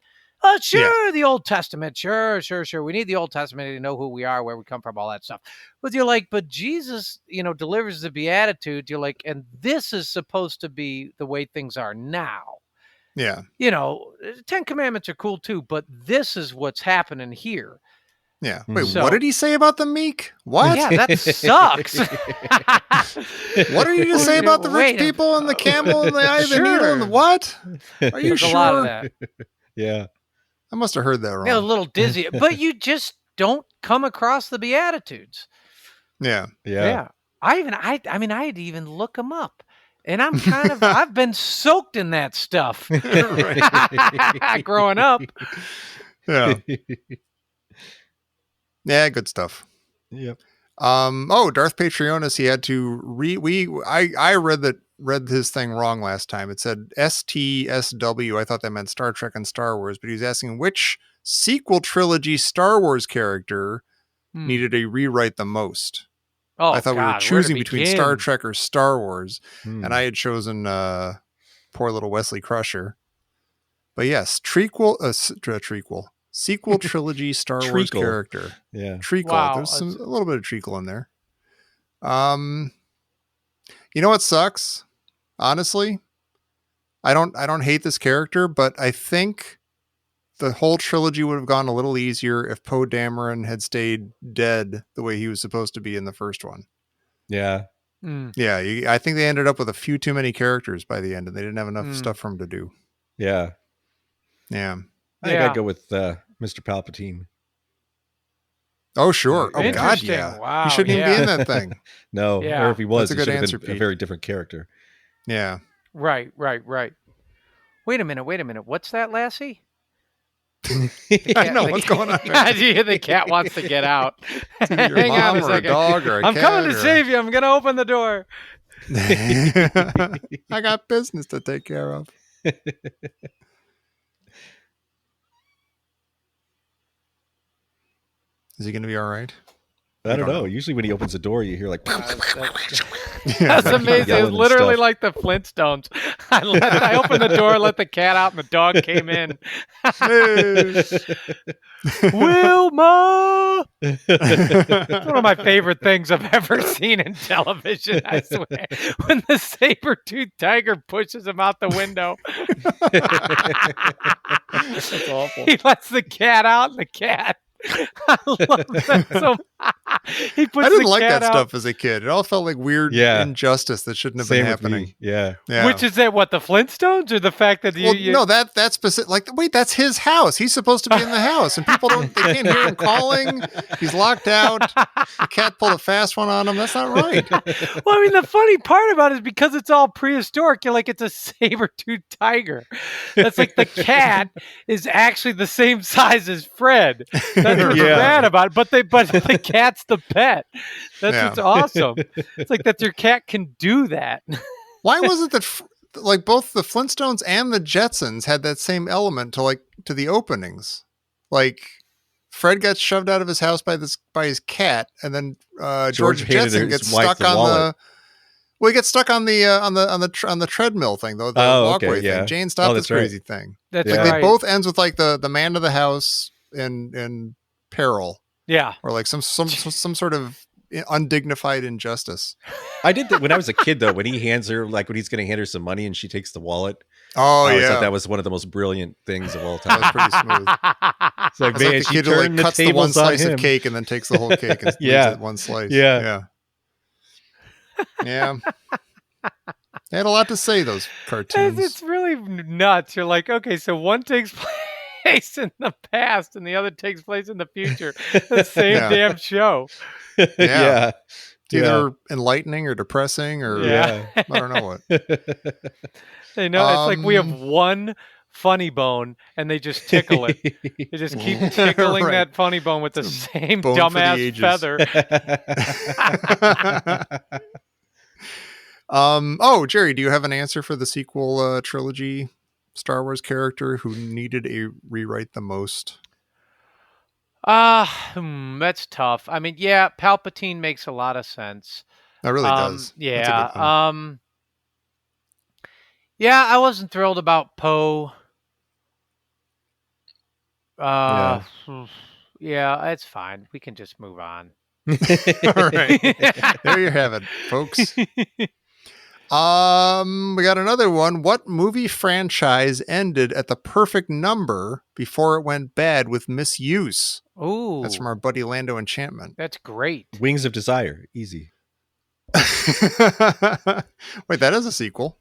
Sure, the Old Testament, sure. We need the Old Testament to know who we are, where we come from, all that stuff. But you're like, but Jesus, delivers the Beatitudes. You're like, and this is supposed to be the way things are now. Yeah. 10 Commandments are cool too, but this is what's happening here. Yeah. Wait, Mhm. what did he say about the meek? What? Yeah, that sucks. What did he just say about the rich Wait, people and the camel and the eye of the needle and the sure. what? Are you There's sure? a lot of that. Yeah. I must have heard that A wrong. little dizzy, but you just don't come across the Beatitudes. Yeah. Yeah. I mean, I had to even look them up. And I'm I've been soaked in that stuff growing up. Yeah. Yeah, good stuff. Yep. Darth Patreonis, he had to I read his thing wrong last time. It said STSW. I thought that meant Star Trek and Star Wars, but he was asking which sequel trilogy Star Wars character needed a rewrite the most. Oh, I thought we were God, choosing between Star begin? Trek or Star Wars, Hmm. and I had chosen poor little Wesley Crusher. But yes, sequel trilogy Star Wars Treacle. character. Yeah. Treacle. Wow, There's a little bit of treacle in there. You know what sucks? Honestly, I don't hate this character, but I think the whole trilogy would have gone a little easier if Poe Dameron had stayed dead the way he was supposed to be in the first one. Yeah. Yeah, I think they ended up with a few too many characters by the end, and they didn't have enough stuff for him to do. Yeah. Yeah. I think I'd go with Mr. Palpatine. Oh, sure. Oh, God, Interesting. yeah. Wow. He shouldn't even be in that thing. No, Yeah. or if he was, That's a he good should have answer, been a Pete. very different character. Yeah. Right. Wait a minute. What's that, Lassie? I know. What's going on? The cat wants to get out. It's either your Hang on mom a or a second. dog or a I'm cat. coming to save you. I'm going to open the door. I got business to take care of. Is he going to be all right? I don't know. Usually when he opens the door, you hear like. That's amazing. Yelling It's and literally stuff. like the Flintstones. I opened the door, let the cat out, and the dog came in. Wilma! It's one of my favorite things I've ever seen in television, I swear. When the saber-toothed tiger pushes him out the window. That's awful. He lets the cat out, and the cat. I love that so he puts I didn't the like cat that out. stuff as a kid. It all felt like weird injustice that shouldn't have Same been with happening. me. Yeah. Yeah. Which is that what, the Flintstones, or the fact that you no, that's specific. Like, wait, that's his house. He's supposed to be in the house, and people they can't hear him calling. He's locked out. The cat pulled a fast one on him. That's not right. Well, I mean, the funny part about it is because it's all prehistoric, you're like, it's a saber-toothed tiger. That's like the cat is actually the same size as Fred. That's what's bad about it. But the cat's the pet. That's what's awesome. It's like that your cat can do that. Why was it that like both the Flintstones and the Jetsons had that same element to the openings? Like Fred got shoved out of his house by his cat, and then George Jetson gets stuck on the. Well, he gets stuck on the treadmill thing, though. The walkway thing. Jane, stop this crazy thing. That's like right. They both ends with like the man of the house in peril. Yeah. Or like some sort of undignified injustice. I did that when I was a kid, though, when he hands her, like when he's going to hand her some money and she takes the wallet. Oh, I yeah. thought that was one of the most brilliant things of all time. That was pretty smooth. It's like, man, like the she kid who turned the cuts the one tables on slice him. of cake and then takes the whole cake and Yeah. eats it one slice. Yeah. Yeah. They had a lot to say, those cartoons. It's really nuts. You're like, okay, so one takes place in the past and the other takes place in the future. The same damn show. Yeah. It's either enlightening or depressing or Yeah. I don't know what. They know it's like we have one funny bone and they just tickle it. They just keep tickling Right. that funny bone with the same bone for the dumbass ages. feather. Jerry, do you have an answer for the sequel trilogy Star Wars character who needed a rewrite the most? That's tough. I mean, yeah, Palpatine makes a lot of sense. That really does. Yeah. That's a good one. Yeah, I wasn't thrilled about Poe. Yeah, it's fine. We can just move on. All right. There you have it, folks. We got another one. What movie franchise ended at the perfect number before it went bad with misuse? Ooh. That's from our buddy Lando Enchantment. That's great. Wings of Desire. Easy. Wait, that is a sequel.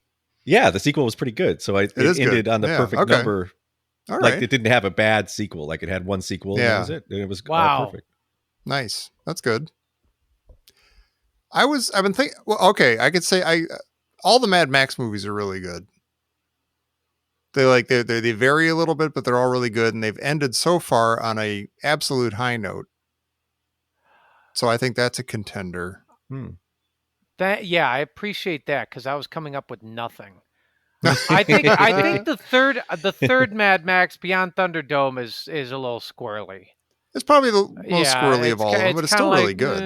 Yeah, the sequel was pretty good. So it ended on the perfect number. All like right. it didn't have a bad sequel. Like it had one sequel and that was it. And it was perfect. Nice. That's good. I've been thinking, well, okay, I could say all the Mad Max movies are really good. They vary a little bit, but they're all really good, and they've ended so far on a absolute high note. So I think that's a contender. I appreciate that because I was coming up with nothing. I think the third Mad Max Beyond Thunderdome is a little squirrely. It's probably the most squirrely of all of them, but it's still really good.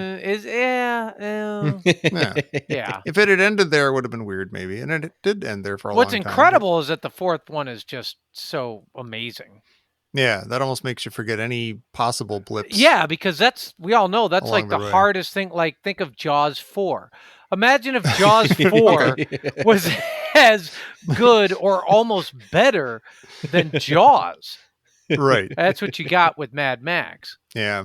Yeah. If it had ended there, it would have been weird, maybe. And it did end there for a long time. What's incredible is that the fourth one is just so amazing. Yeah, that almost makes you forget any possible blips. Yeah, because we all know that's like the way. hardest thing. Like, think of Jaws 4. Imagine if Jaws 4 was as good or almost better than Jaws. Right. That's what you got with Mad Max. Yeah.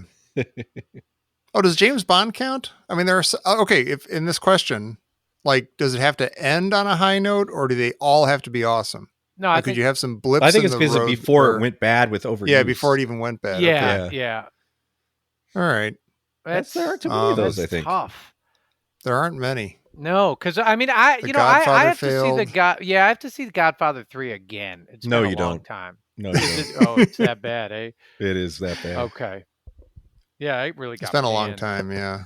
Oh, does James Bond count? I mean, if in this question, like, does it have to end on a high note, or do they all have to be awesome? No, could you have some blips? I think in it's the because road before it went bad with overuse. Yeah, before it even went bad. Yeah. All right. There aren't too many of those, that's I think. tough. There aren't many. No, because I mean, I Godfather have to see the failed. I have to see the Godfather 3 again. It's No, been a you long don't. time. No, you Is don't. it, oh, it's that bad, eh? It is that bad. Okay. Yeah, it really It's got been a me long in. time. Yeah.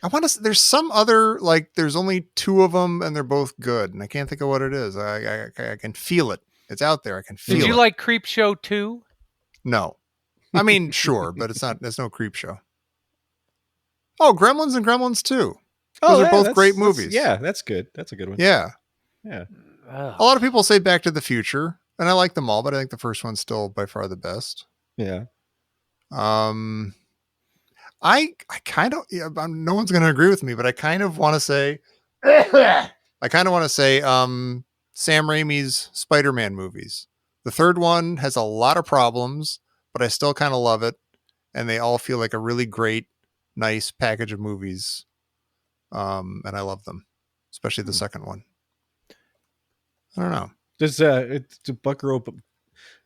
I want to. There's some other like. There's only 2 of them, and they're both good, and I can't think of what it is. I can feel it. It's out there. I can feel Did you it. like Creep Show 2? No, I mean sure, but it's not. It's no Creep Show. Oh, Gremlins and Gremlins 2. Those are both great movies. Yeah, that's good. That's a good one. Yeah. Yeah. Ugh. A lot of people say Back to the Future, and I like them all, but I think the first one's still by far the best. Yeah. I kind of no one's going to agree with me, but I kind of want to say Sam Raimi's Spider-Man movies. The third one has a lot of problems, but I still kind of love it, and they all feel like a really great, nice package of movies. And I love them, especially the second one. I don't know. Does Buckaroo?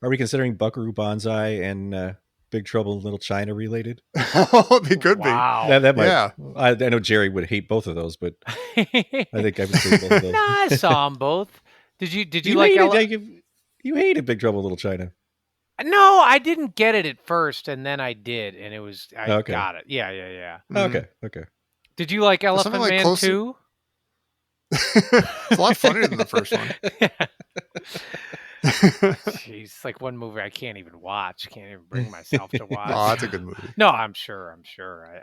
Are we considering Buckaroo Banzai and Big Trouble in Little China related? It could be. Wow. That might. Yeah. I know Jerry would hate both of those, but I think I would say both of those. Nah, I saw them both. Did you You like hated, you hated Big Trouble in Little China. No, I didn't get it at first, and then I did, and it was I Okay. got it. Yeah. Mhm. Okay. Did you like Elephant something like Man closer- 2? It's a lot funnier than the first one. Jeez, it's like one movie I can't even watch. Can't even bring myself to watch. Oh, that's a good movie. No, I'm sure.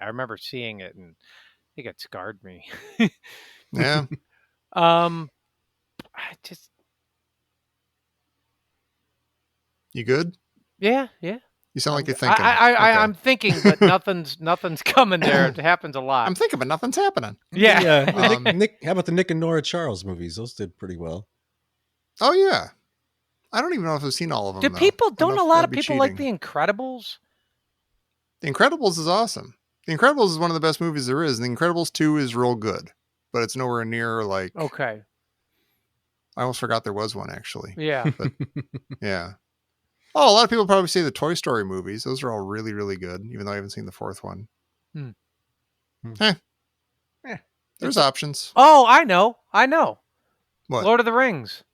I remember seeing it, and I think it scarred me. Yeah. I just You good? yeah. You sound like you're thinking. Okay. I'm thinking, but nothing's coming there. It happens a lot. I'm thinking, but nothing's happening. Yeah. The Nick, how about the Nick and Nora Charles movies? Those did pretty well. Oh yeah. I don't even know if I've seen all of them. Do though. people? Don't Enough a lot that'd of be people like cheating. The Incredibles? The Incredibles is awesome. The Incredibles is one of the best movies there is. And The Incredibles 2 is real good, but it's nowhere near like. Okay. I almost forgot there was one actually. Yeah. Yeah. Oh, a lot of people probably say the Toy Story movies. Those are all really, really good, even though I haven't seen the fourth one. Hmm. There's options. Oh, I know. What? Lord of the Rings.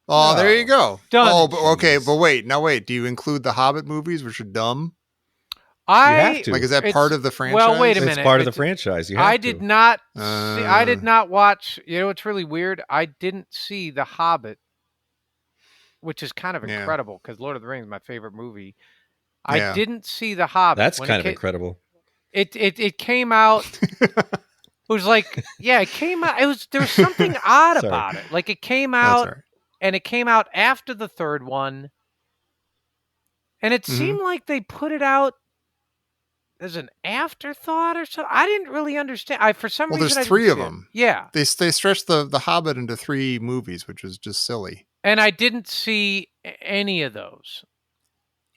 Oh, there you go. Done. Oh, but okay, Jeez. but wait. Now wait. Do you include the Hobbit movies, which are dumb? have to. Like, is that It's- part of the franchise? well, wait a It's minute. part of the It's- franchise. You have I to. did not. I did Uh. not watch. You know, it's really weird. I didn't see The Hobbit, which is kind of Yeah. incredible because Lord of the Rings is my favorite movie. Yeah. I didn't see The Hobbit. That's when kind it of incredible. It came out. It was like, yeah, it came out. There was something odd Sorry. about it. Like it came That's out, all right. and it came out after the third one, and it Mhm. seemed like they put it out as an afterthought or something. I didn't really understand. For some Well, reason, there's I didn't 3 of see it. them. Yeah, They stretched the Hobbit into 3 movies, which was just silly. and I didn't see any of those.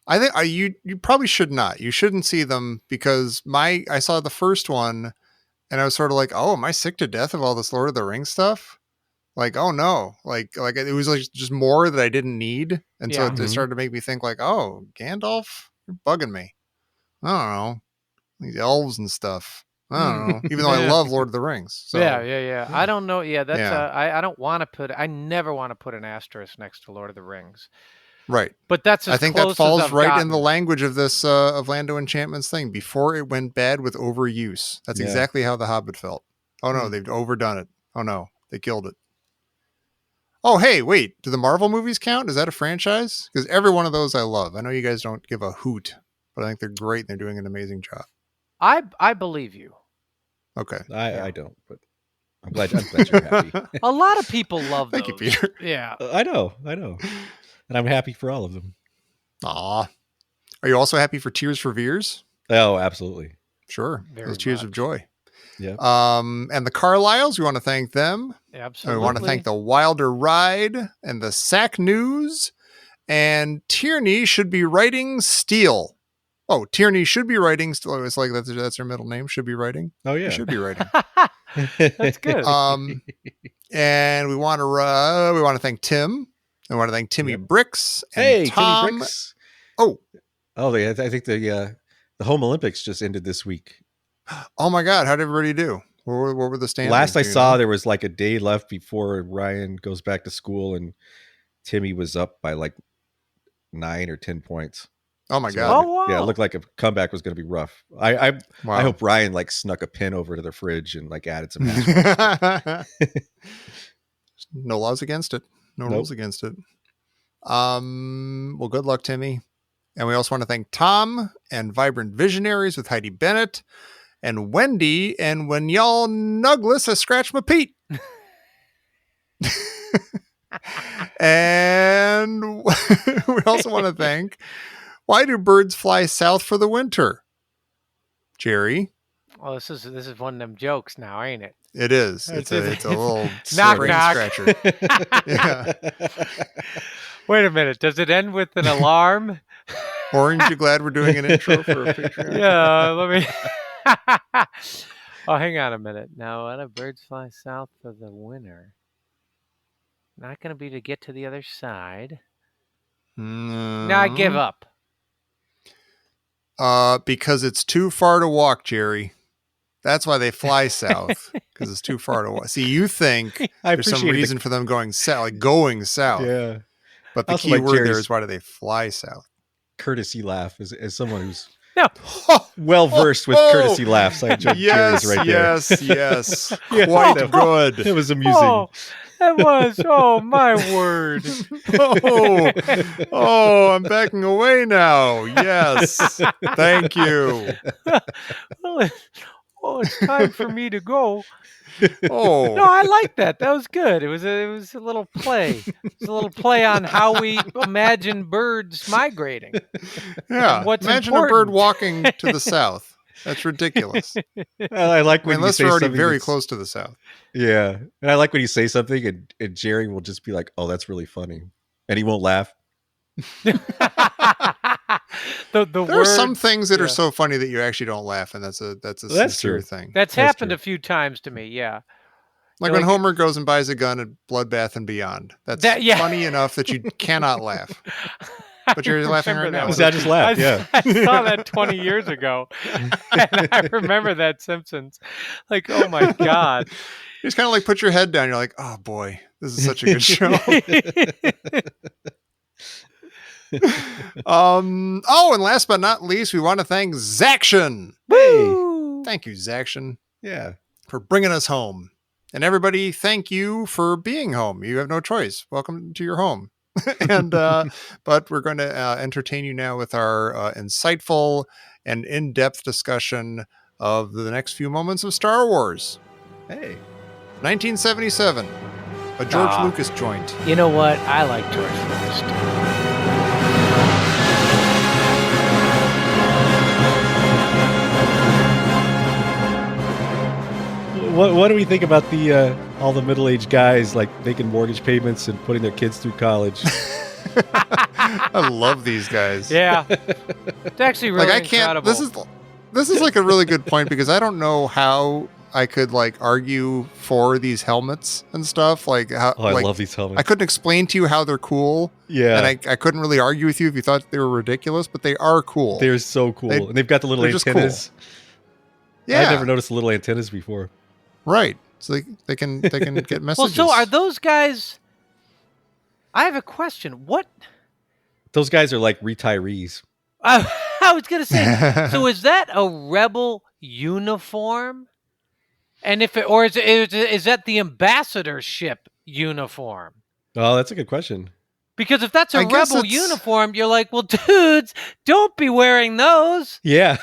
I think you probably should not. You shouldn't see them because I saw the first one, and I was sort of like, oh, am I sick to death of all this Lord of the Rings stuff? Like, oh no, like it was like just more that I didn't need, and so Yeah. it Mhm. started to make me think like, oh, Gandalf, you're bugging me. I don't know, these elves and stuff. I don't know, even though I Yeah. love Lord of the Rings. So Yeah. I don't know. Yeah, that's. Yeah. I don't want to put. I never want to put an asterisk next to Lord of the Rings. right. But that's. As I think close that as falls I've right in gotten. the language of this of Lando Enchantment's thing. Before it went bad with overuse. That's Yeah. exactly how the Hobbit felt. Oh no, Hmm. they've overdone it. Oh no, they killed it. Oh hey, wait, do the Marvel movies count? Is that a franchise? Because every one of those I love. I know you guys don't give a hoot, but I think they're great and they're doing an amazing job. I believe you. Okay. I don't, but I'm glad you're happy. A lot of people love Thank you, those. Peter. Yeah. I know, and I'm happy for all of them. Aw. Are you also happy for Tears for Fears? Oh, absolutely. Sure. Very Those tears of much. joy. Yeah. And the Carlyles, we want to thank them. Absolutely. We want to thank the Wilder Ride and the Sack News. And Tierney should be writing Steel. Oh, Tierney should be writing Steel. It's like that's her middle name. Should be writing. Oh yeah. Should be writing. That's good. And we want to thank Tim. We want to thank Timmy Yep. Bricks. And Hey, Tom. Timmy Bricks. Oh, I think the The home Olympics just ended this week. Oh my God! How did everybody do? What were the standings? Last I Do you saw, know? there was like a day left before Ryan goes back to school, and Timmy was up by like 9 or 10 points. Oh my So, God! Oh, wow. Yeah, it looked like a comeback was going to be rough. I Wow. hope Ryan like snuck a pin over to the fridge and like added some mashed No laws against it. No Nope. rules against it. Well, good luck, Timmy. And we also want to thank Tom and Vibrant Visionaries with Heidi Bennett and Wendy and When Y'all Nugless has scratched my Pete. And we also want to thank Why Do Birds Fly South for the Winter? Jerry. Well, this is one of them jokes now, ain't it? It is. It's a little Knock, brain knock. scratcher. Yeah. Wait a minute. Does it end with an alarm? Orange, you glad we're doing an intro for a Patreon? Yeah, let me. Oh, hang on a minute. Now, why do birds fly south for the winter? Not going to be to get to the other side. No, No, I give up. Because it's too far to walk, Jerry. That's why they fly south, because it's too far to walk. See, you think I there's some appreciate reason for them going south, like going south. Yeah. But the Also key like word there Jerry's- is why do they fly south? Courtesy laugh as someone who's No. well versed with Oh, courtessy laughs. I enjoyed Yes, Jerry's right yes, yes. Yeah, Quite that- good. there. It was amusing. Oh, that was. Oh, my word. Oh, I'm backing away now. Yes. Thank you. Oh, it's time for me to go. Oh. No, I like that. That was good. It was a little play. It was a little play on how we imagine birds migrating. Yeah. and what's Imagine a bird important. walking to the south. That's ridiculous. I like I when mean, you unless say we're already something very that's- close to the south. Yeah, and I like when you say something and Jerry will just be like, "Oh, that's really funny," and he won't laugh. the There word, are some things that yeah. are so funny that you actually don't laugh, and that's a That's sincere true. thing. That's That's happened true. a few times to me. Yeah. Like You're when like- Homer goes and buys a gun at Bloodbath and Beyond. That's Yeah. funny enough that you cannot laugh. But you're I laughing remember right now. that so I one. just laughed. Yeah, I saw that 20 years ago, and I remember that Simpsons. Like, oh my god! You just kind of like put your head down. You're like, oh boy, this is such a good show. Oh, and last but not least, we want to thank Zaction. Woo! Thank you, Zaction, yeah. for bringing us home. And everybody, thank you for being home. You have no choice. Welcome to your home. And but we're going to entertain you now with our insightful and in-depth discussion of the next few moments of Star Wars. Hey, 1977, a George Lucas joint. You know what? I like George Lucas too. what do we think about the all the middle-aged guys like making mortgage payments and putting their kids through college? I love these guys. Yeah, it's actually really Like I can't. incredible. This is like a really good point because I don't know how I could like argue for these helmets and stuff. Like how Oh, I like, love these helmets. I couldn't explain to you how they're cool, yeah, and I couldn't really argue with you if you thought they were ridiculous, but they are cool. they're so cool, They- and they've got the little they're just antennas. yeah, I've never noticed the little antennas before. right. So they can get Well, messages. so are those guys? I have a question. What? Those guys are like retirees. I was gonna say. So is that a rebel uniform? And if it, or is that the ambassadorship uniform? Oh, that's a good question. Because if that's a I guess rebel it's- uniform, you're like, well, dudes, don't be wearing those. Yeah,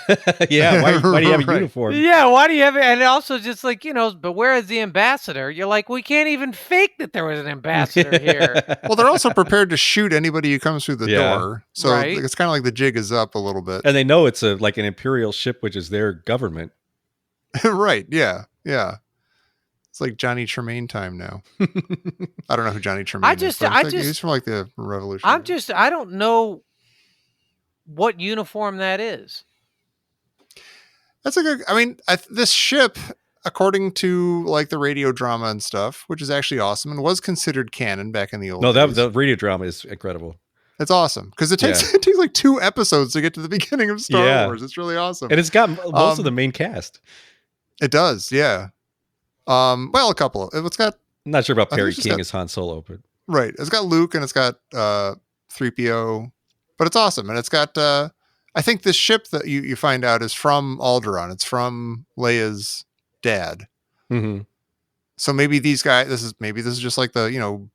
yeah. Why do you have a Right. uniform? Yeah, why do you have it? And also just like, but where is the ambassador? You're like, we can't even fake that there was an ambassador here. Well, they're also prepared to shoot anybody who comes through the Yeah. door. So Right. it's kind of like the jig is up a little bit. And they know it's like an imperial ship, which is their government. Right. Yeah. Yeah. It's like Johnny Tremaine time now. I don't know who Johnny Tremaine is. But I think he's from like the Revolution. I don't know what uniform that is. That's a good. I mean, this ship, according to like the radio drama and stuff, which is actually awesome and was considered canon back in the old No, days. the radio drama is incredible. It's awesome because it takes it takes like 2 episodes to get to the beginning of Star Wars. It's really awesome, and it's got most of the main cast. It does, yeah. Well, a couple. It's got. I'm not sure about Perry King as Han Solo, but right. It's got Luke and it's got 3PO, but it's awesome, and it's got. I think this ship that you find out is from Alderaan. It's from Leia's dad. Mm-hmm. So maybe these guys. This is just like the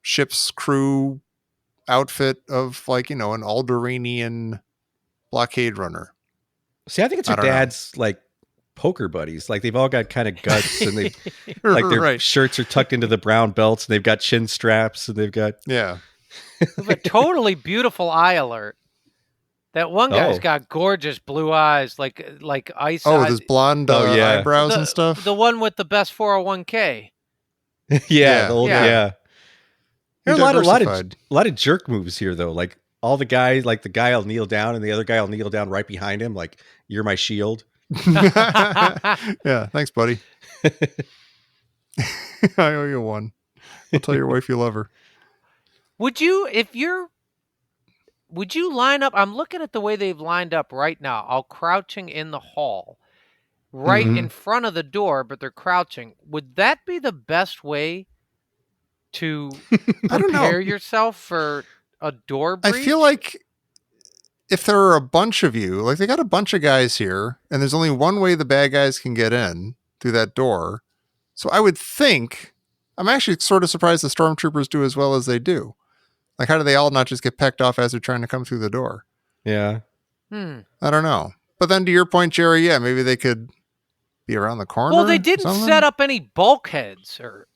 ship's crew outfit of like an Alderaanian blockade runner. See, I think it's her dad's like poker buddies. Like they've all got kind of guts, and they like their shirts are tucked into the brown belts, and they've got chin straps, and they've got a totally beautiful eye alert. That one guy's got gorgeous blue eyes, like ice. Oh, with his blonde eyebrows and stuff. The one with the best 401k. Yeah. There are a lot of jerk moves here, though. Like all the guys, like the guy will kneel down, and the other guy will kneel down right behind him. Like, you're my shield. Yeah, thanks, buddy. I owe you one. I'll tell your wife you love her. Would you line up? I'm looking at the way they've lined up right now, all crouching in the hall, right in front of the door, but they're crouching. Would that be the best way to prepare yourself for a door breach? I feel like if there are a bunch of you, like they got a bunch of guys here, and there's only one way the bad guys can get in through that door. So I would think, I'm actually sort of surprised the stormtroopers do as well as they do. Like, how do they all not just get pecked off as they're trying to come through the door? Yeah. I don't know. But then to your point, Jerry, yeah, maybe they could be around the corner. Well, they didn't set up any bulkheads or...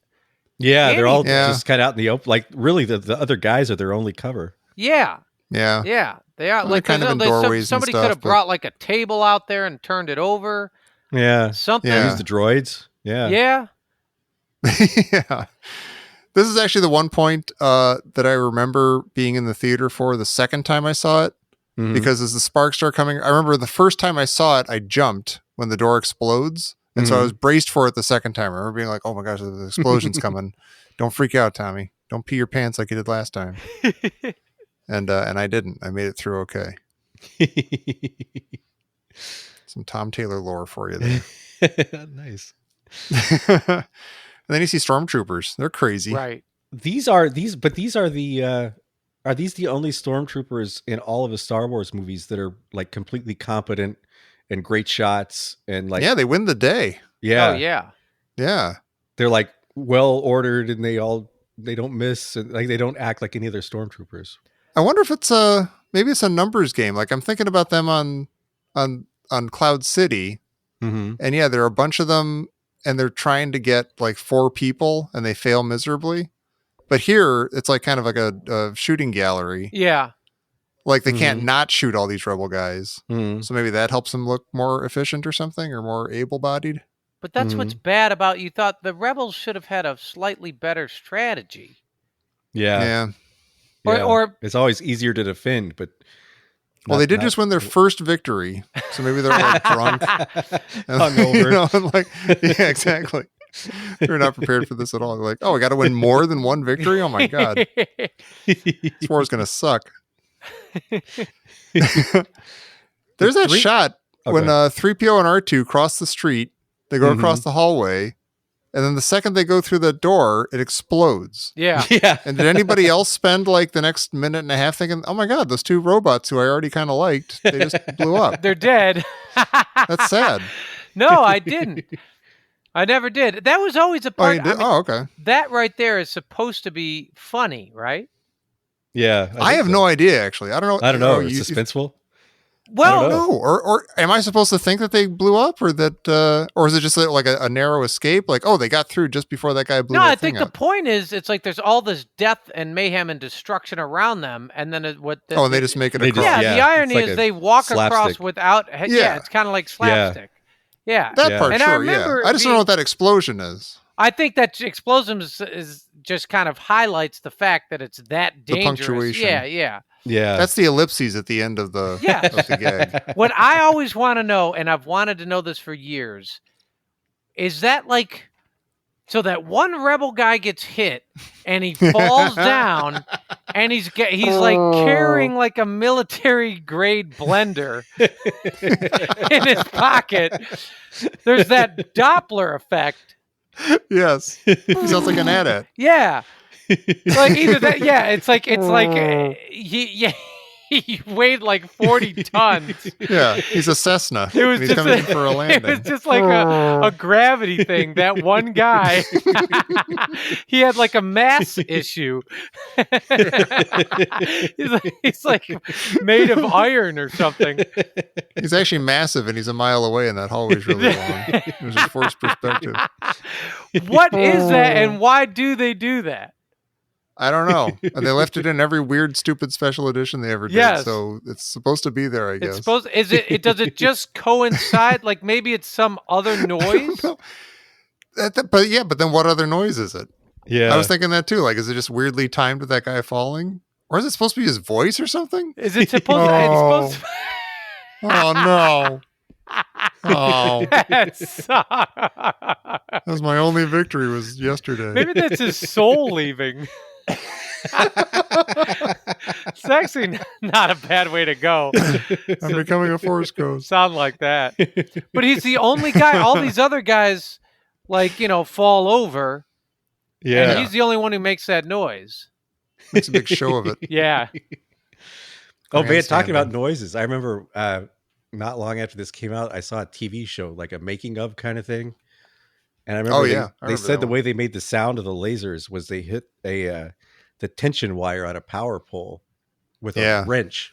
Yeah, they're all just kind of out in the open. Like, really, the other guys are their only cover. Yeah. Yeah. Yeah. They are. Well, like kind of in doorways somebody and stuff, could have brought like a table out there and turned it over. Yeah. Something. Yeah. Use the droids. Yeah. Yeah. Yeah. This is actually the one point that I remember being in the theater for the second time I saw it. Because as the sparks start coming, I remember the first time I saw it, I jumped when the door explodes. And so I was braced for it the second time. I remember being like, oh my gosh, the explosion's coming. Don't freak out, Tommy. Don't pee your pants like you did last time. And I didn't. I made it through okay. Some Tom Taylor lore for you there. Nice. And then you see stormtroopers. They're crazy. Right. Are these the only stormtroopers in all of the Star Wars movies that are like completely competent and great shots and like they win the day. Yeah. Oh yeah. Yeah. They're like well ordered and they don't miss and like they don't act like any other stormtroopers. I wonder if it's maybe it's a numbers game. Like I'm thinking about them on Cloud City. And yeah, there are a bunch of them and they're trying to get like 4 people and they fail miserably. But here it's like kind of like a shooting gallery. Yeah. Like they can't not shoot all these rebel guys. Mm-hmm. So maybe that helps them look more efficient or something or more able-bodied. But that's what's bad about you thought the rebels should have had a slightly better strategy. Yeah. Or it's always easier to defend, but well, they did just win their first victory, so maybe they're like drunk, and, hungover. And like, yeah, exactly. They're not prepared for this at all. They're like, oh, we got to win more than one victory. Oh my god, this war is going to suck. There's that shot when 3PO and R2 cross the street. They go across the hallway. And then the second they go through the door, it explodes. Yeah. Yeah. And did anybody else spend like the next minute and a half thinking, oh my God, those 2 robots who I already kind of liked, they just blew up. They're dead. That's sad. No, I didn't. I never did. That was always a part. Oh, you did? Okay. That right there is supposed to be funny, right? Yeah. I have no idea, actually. I don't know. It's suspenseful. Well, no. Or am I supposed to think that they blew up or that, or is it just like a narrow escape? Like, oh, they got through just before that guy blew no, that I thing think up. the point is it's like there's all this death and mayhem and destruction around them. And then and they just make it they across. Yeah, the irony like is they walk across slapstick. without, it's kind of like slapstick. Yeah. That part, And sure, I remember I just don't know what that explosion is. I think that explosion is just kind of highlights the fact that it's that dangerous. The punctuation. Yeah. Yeah. That's the ellipses at the end of the, of the gag. What I always want to know, and I've wanted to know this for years, is that like So that one rebel guy gets hit and he falls down and he's like carrying like a military grade blender in his pocket. There's that Doppler effect. Yes. He sounds like an AT-AT. Yeah. Like either that, yeah, it's like he weighed like 40 tons. Yeah, he's a Cessna. It was and he's just coming in for a landing. It was just like a gravity thing. That one guy, he had like a mass issue. he's like made of iron or something. He's actually massive, and he's a mile away, and that hallway's really long. It was just forced perspective. What is that, and why do they do that? I don't know. And they left it in every weird, stupid special edition they ever did. Yes. So it's supposed to be there, I guess. Does it just coincide? Like maybe it's some other noise? But then what other noise is it? Yeah. I was thinking that too. Like, is it just weirdly timed with that guy falling? Or is it supposed to be his voice or something? Is it supposed to... Oh, no. Oh, That that was my only victory was yesterday. Maybe that's his soul leaving. It's actually not a bad way to go. I'm becoming a force ghost. Sound like that. But he's the only guy. All these other guys, like, fall over. Yeah. And he's the only one who makes that noise. Makes a big show of it. Yeah. Oh, man, talking Grandstanding. about noises. I remember not long after this came out, I saw a TV show, like a making of kind of thing. And I remember I they remember said that the one. way they made the sound of the lasers was they hit the tension wire on a power pole with a wrench.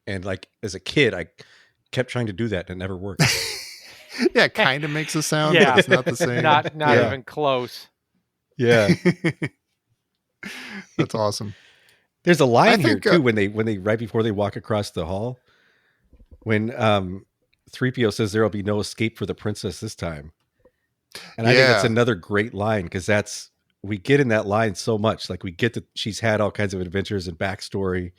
And like as a kid, I kept trying to do that and it never worked. Yeah, it kind of makes a sound, Yeah. but it's not the same. Not Yeah. even close. Yeah. That's awesome. There's a line here think, too when they right before they walk across the hall, when 3PO says there'll be no escape for the princess this time, and I think that's Yeah. another great line because we get in that line so much. Like we get that she's had all kinds of adventures and backstory,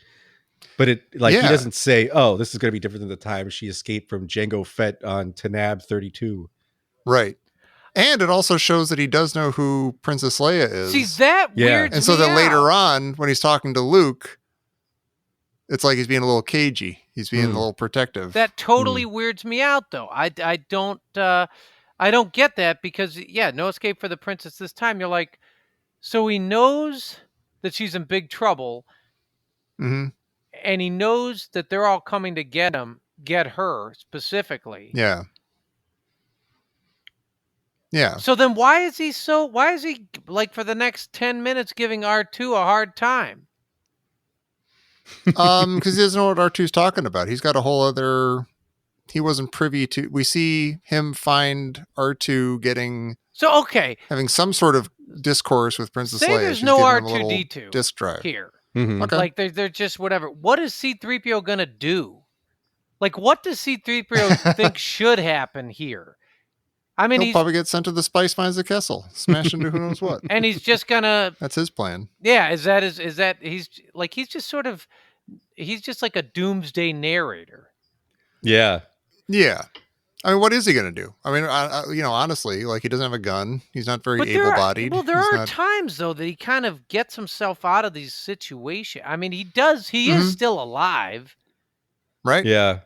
but he doesn't say, "Oh, this is going to be different than the time she escaped from Jango Fett on Tanab 32." Right. And it also shows that he does know who Princess Leia is. See, that Yeah. weirds And so me that out. later on, when he's talking to Luke, it's like he's being a little cagey. He's being a little protective. That totally weirds me out, though. I don't get that because, no escape for the princess this time. You're like, so he knows that she's in big trouble, hmm and he knows that they're all coming to get her specifically. Yeah. Yeah. So then why is he like for the next 10 minutes giving R2 a hard time? Because he doesn't know what R2's talking about. He's got a whole other. He wasn't privy to. We see him find R2 So, okay, having some sort of discourse with Princess say Leia. there's She's no giving him a little R2-D2 disk drive. here. Mhm. Okay. Like they're just whatever. What is C-3PO going to do? Like, what does C-3PO think should happen here? I mean, He'll probably get sent to the spice mines of Kessel, smash into who knows what. and he's just gonna. That's his plan. Yeah, is that he's just like a doomsday narrator. Yeah. Yeah. I mean, what is he going to do? I mean, honestly, like he doesn't have a gun. He's not very able-bodied. There are times though that he kind of gets himself out of these situations. I mean, he does. He is still alive. Right? Yeah.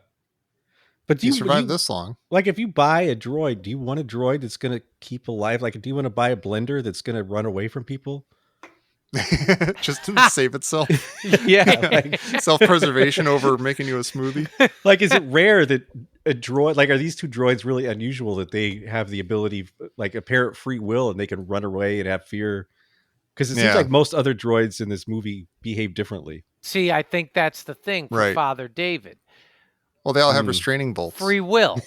But He survived this long. Like, if you buy a droid, do you want a droid that's going to keep alive? Like, do you want to buy a blender that's going to run away from people? Just to save itself. Yeah. Like, Self-preservation over making you a smoothie. like, is it rare that a droid, like, are these two droids really unusual that they have the ability, like, apparent free will and they can run away and have fear? Because it seems like most other droids in this movie behave differently. See, I think that's the thing for Father David. Well, they all have restraining bolts. Free will.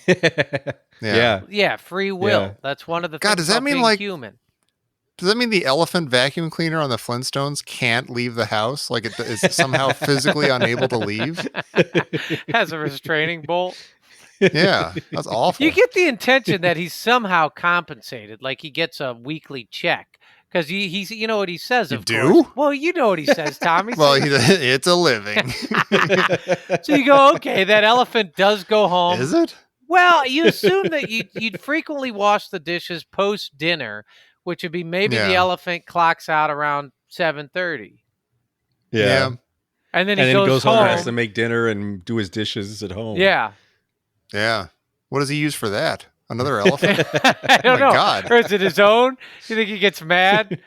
Yeah. Yeah, free will. Yeah. That's one of the God, things does that about mean, being like- human. Does that mean the elephant vacuum cleaner on the Flintstones can't leave the house? Like it is somehow physically unable to leave? Has a restraining bolt. Yeah, that's awful. You get the intention that he's somehow compensated, like he gets a weekly check. Because he's, you know what he says, of do? course. Well, you know what he says, Tommy. Well, it's a living. So you go, okay, that elephant does go home. Is it? Well, you assume that you'd frequently wash the dishes post dinner, which would be maybe the Yeah. elephant clocks out around 7:30, Yeah. and then And he then he goes home and has home. to make dinner and do his dishes at home. Yeah. Yeah. What does he use for that? Another elephant? I don't my know. God. Or is it his own? You think he gets mad?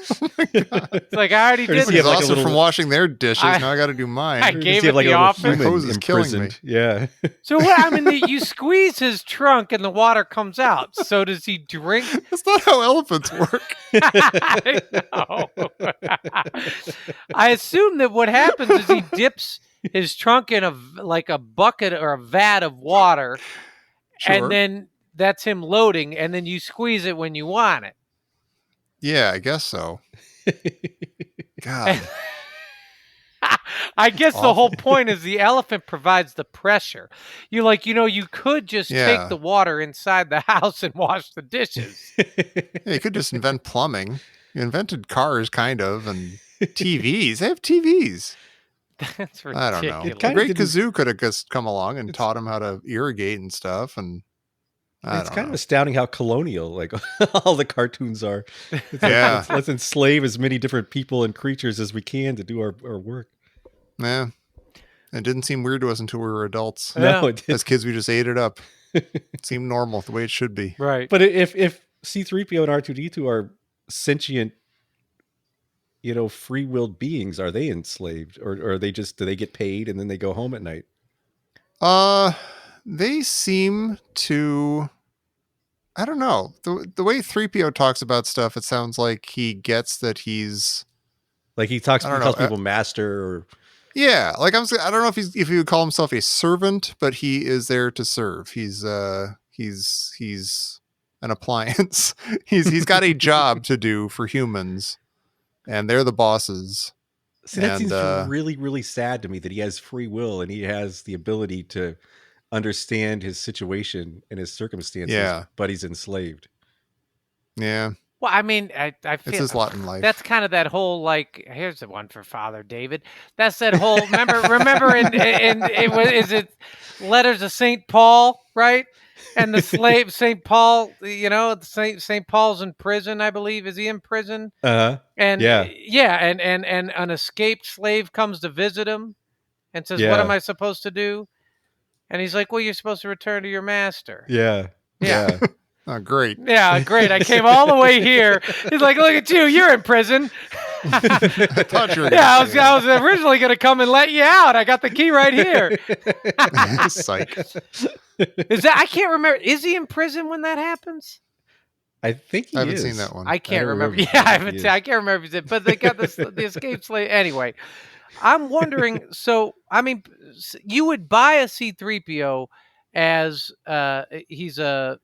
It's like, I already Or does did he have this. He's like a also little- from washing their dishes. I- Now I got to do mine. I Or does gave he have it like the a little office. human My hose is killing me. imprisoned? Yeah. So what? I mean, you squeeze his trunk and the water comes out. So does he drink? That's not how elephants work. I know. I assume that what happens is he dips his trunk in a bucket or a vat of water, Sure. and then that's him loading, and then you squeeze it when you want it. Yeah, I guess so. God. I guess the whole Awful. point is the elephant provides the pressure. You could just Yeah. take the water inside the house and wash the dishes. Yeah, you could just invent plumbing. You invented cars, kind of, and TVs. They have TVs. That's I don't know. ridiculous. It The kinda Great didn't- Kazoo could have just come along and taught him how to irrigate and stuff. And It's kind of astounding how colonial like all the cartoons are. It's like, Yeah. let's enslave as many different people and creatures as we can to do our work. Yeah. It didn't seem weird to us until we were adults. Yeah. No, it didn't. As kids, we just ate it up. It seemed normal, the way it should be. Right. But if C-3PO and R2-D2 are sentient, free-willed beings, are they enslaved, or are they just, do they get paid and then they go home at night? They seem to. I don't know. The way 3PO talks about stuff, it sounds like he gets that he's. Like he calls I don't know. people master, or Yeah, like I don't know if he would call himself a servant, but he is there to serve. He's an appliance. he's got a job to do for humans, and they're the bosses. see, that And, seems really, really sad to me that he has free will and he has the ability to understand his situation and his circumstances, Yeah. but he's enslaved. Yeah, Well, I mean, I it's feel his lot in life. that's kind of that whole like. Here's the one for Father David. That's that whole. Remember in is it Letters of Saint Paul, right? And the slave Saint Paul, Saint Paul's in prison, I believe. Is he in prison? Uh-huh. And Yeah. and an escaped slave comes to visit him and says, "What Yeah. am I supposed to do?" And he's like, "Well, you're supposed to return to your master." Yeah. Yeah. Oh, great. Yeah, great. I came all the way here. He's like, "Look at you. You're in prison." I thought you were. Yeah, gonna say I was originally going to come and let you out. I got the key right here. that. Psych. I can't remember. Is he in prison when that happens? I think he I haven't is. seen that one. I can't don't remember. remember. Yeah, I I can't remember if he's in, but they got this the escaped slave. Anyway, I'm wondering. So, I mean, you would buy a C-3PO as he's a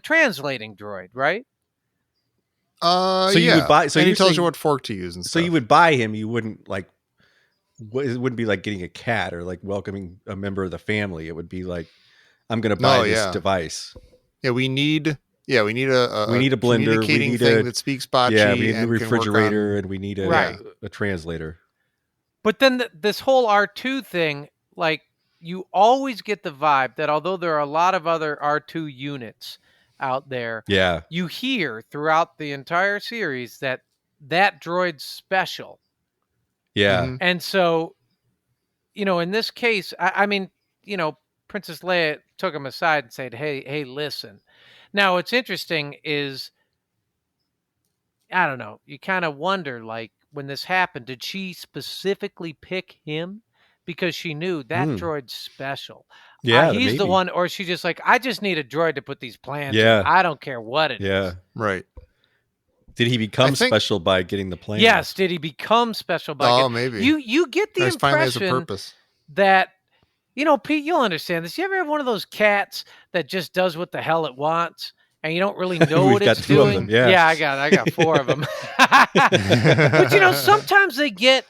translating droid, right? So you yeah. would buy- so and he you're tells saying- you what fork to use and So stuff. you would buy him. You wouldn't like. It wouldn't be like getting a cat or like welcoming a member of the family. It would be like, I'm going to buy No, this yeah. device. Yeah, we need a We need a blender, we communicating need thing a- that speaks Bocce. Yeah, we need a and can work refrigerator on- and we need a Right. a translator. But then this whole R2 thing, like, you always get the vibe that although there are a lot of other R2 units out there, Yeah. you hear throughout the entire series that droid's special. Yeah. Mhm. And so, in this case, I mean, Princess Leia took him aside and said, hey, listen. Now, what's interesting is, I don't know, you kind of wonder, like, when this happened, did she specifically pick him? Because she knew that droid's special. Yeah. He's the maybe. one, or she just like, I just need a droid to put these plans Yeah. in. I don't care what it is. Yeah. Right. Did he become I think- special by getting the plane? Yes. Did he become special by Oh, maybe. You get the Or he finally has a impression purpose. that, Pete, you'll understand this. You ever have one of those cats that just does what the hell it wants, and you don't really know We've what got it's 2 of doing? them, yeah. I got 4 of them. But sometimes they get,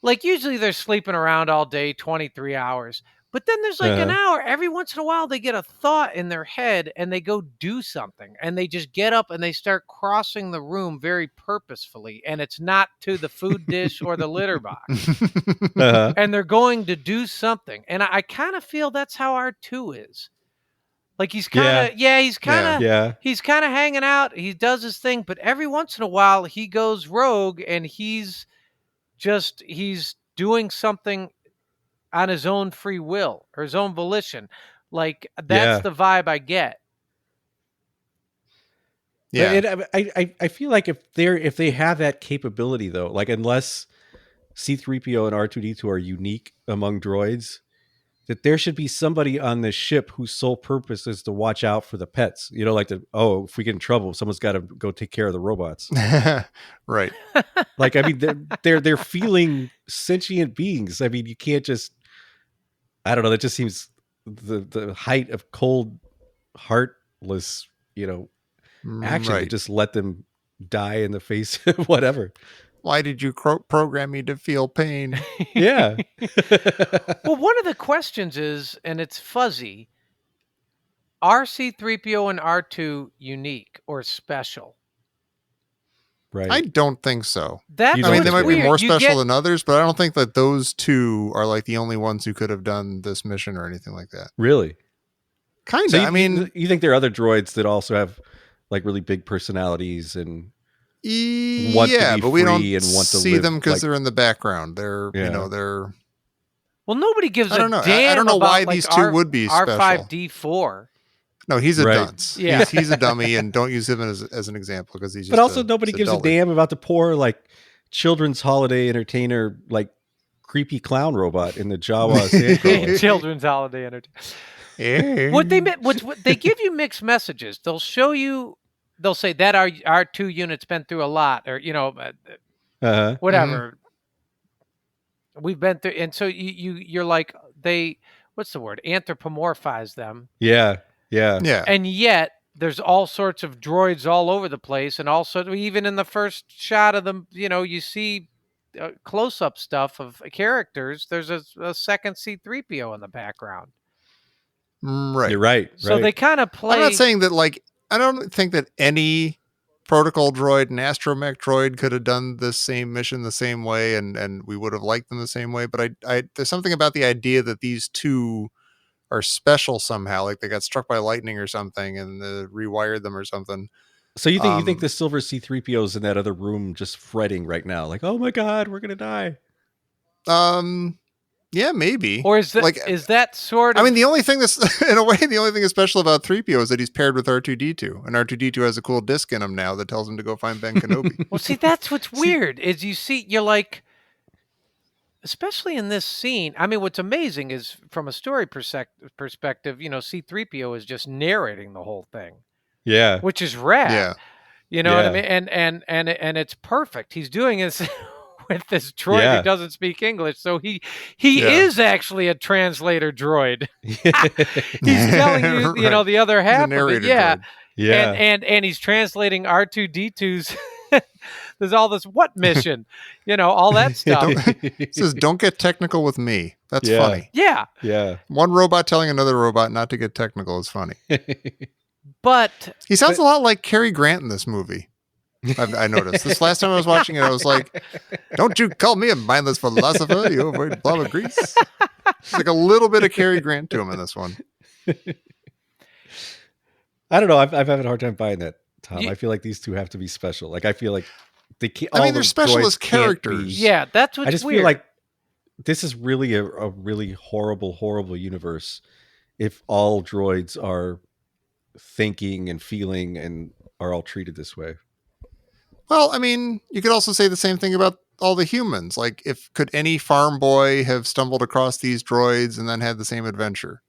like, usually they're sleeping around all day, 23 hours. But then there's like an hour. Every once in a while, they get a thought in their head and they go do something. And they just get up and they start crossing the room very purposefully. And it's not to the food dish or the litter box. Uh-huh. And they're going to do something. And I kind of feel that's how R2 is. Like he's kind of he's kind of hanging out. He does his thing, but every once in a while he goes rogue and he's doing something on his own free will or his own volition. Like that's the vibe I get. Yeah, I feel like if they have that capability though, like unless C-3PO and R2-D2 are unique among droids, that there should be somebody on the ship whose sole purpose is to watch out for the pets. You know, like if we get in trouble, someone's got to go take care of the robots. Right. Like, I mean, they're feeling sentient beings. I mean, you can't just, I don't know. That just seems the height of cold, heartless, action to just let them die in the face of whatever. Why did you program me to feel pain? Yeah. Well, one of the questions is, and it's fuzzy, are C-3PO and R2 unique or special? Right. I don't think so. That's I mean, they might weird. be more special than others, but I don't think that those two are like the only ones who could have done this mission or anything like that. Really? Kind of. So I mean, you think there are other droids that also have like really big personalities and want to be but we don't and want to see live, them because like, they're in the background. They're they're. Well, nobody gives I don't know. a damn. I don't know about, why like, these two would be special. R5D4. No, he's a Right. dunce. Yeah. He's a dummy, and don't use him as an example because he's. But also, nobody gives a damn about the poor like children's holiday entertainer, like creepy clown robot in the Jawa Sandcrawler. Children's holiday entertainment. What they give you mixed messages. They'll show you. They'll say that our 2 units been through a lot, or whatever. We've been through, and so you're like what's the word? Anthropomorphize them. Yeah. And yet there's all sorts of droids all over the place, and also even in the first shot of them, you see close-up stuff of characters. There's a second C-3PO in the background. Right. You're right. So they kind of play. I'm not saying that I don't think that any protocol droid and astromech droid could have done this same mission the same way, and we would have liked them the same way. But I there's something about the idea that these two are special somehow, like they got struck by lightning or something, and rewired them or something. So you think the silver C-3PO is in that other room just fretting right now, like, oh my god, we're gonna die? Yeah, maybe. Or is that sort of? I mean, the only thing that's special about 3PO is that he's paired with R2-D2, and R2-D2 has a cool disc in him now that tells him to go find Ben Kenobi. Well, see, that's what's weird is you're like, especially in this scene. I mean, what's amazing is from a story perspective, C-3PO is just narrating the whole thing. Yeah, which is rad. Yeah, you know what I mean, and it's perfect. He's doing this with this droid who doesn't speak English, so he is actually a translator droid. He's telling you, the other half of it. Droid. Yeah. And he's translating R2-D2's. There's all this mission, all that stuff. It says, "Don't get technical with me." That's funny. Yeah. One robot telling another robot not to get technical is funny. But he sounds a lot like Cary Grant in this movie. I noticed this last time I was watching it. I was like, "Don't you call me a mindless philosopher? You avoid blob of grease." It's like a little bit of Cary Grant to him in this one. I don't know. I've had a hard time buying that, Tom. I feel like these two have to be special. Like I feel like they can't. I mean, they're special as characters. Yeah, that's what's I just weird. feel like this is really a really horrible universe if all droids are thinking and feeling and are all treated this way. Well, I mean, you could also say the same thing about all the humans. Like, could any farm boy have stumbled across these droids and then had the same adventure?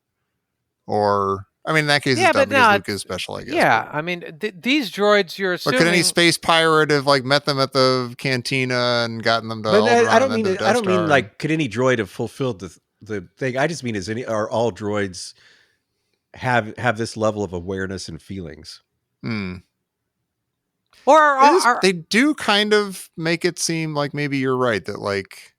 Or, I mean, in that case, it's dumb because Luke is special, I guess. Yeah, but. I mean, these droids, you're assuming. Or could any space pirate have met them at the cantina and gotten them to? But I don't mean like could any droid have fulfilled the thing. I just mean are all droids have this level of awareness and feelings? Or they do kind of make it seem like maybe you're right that like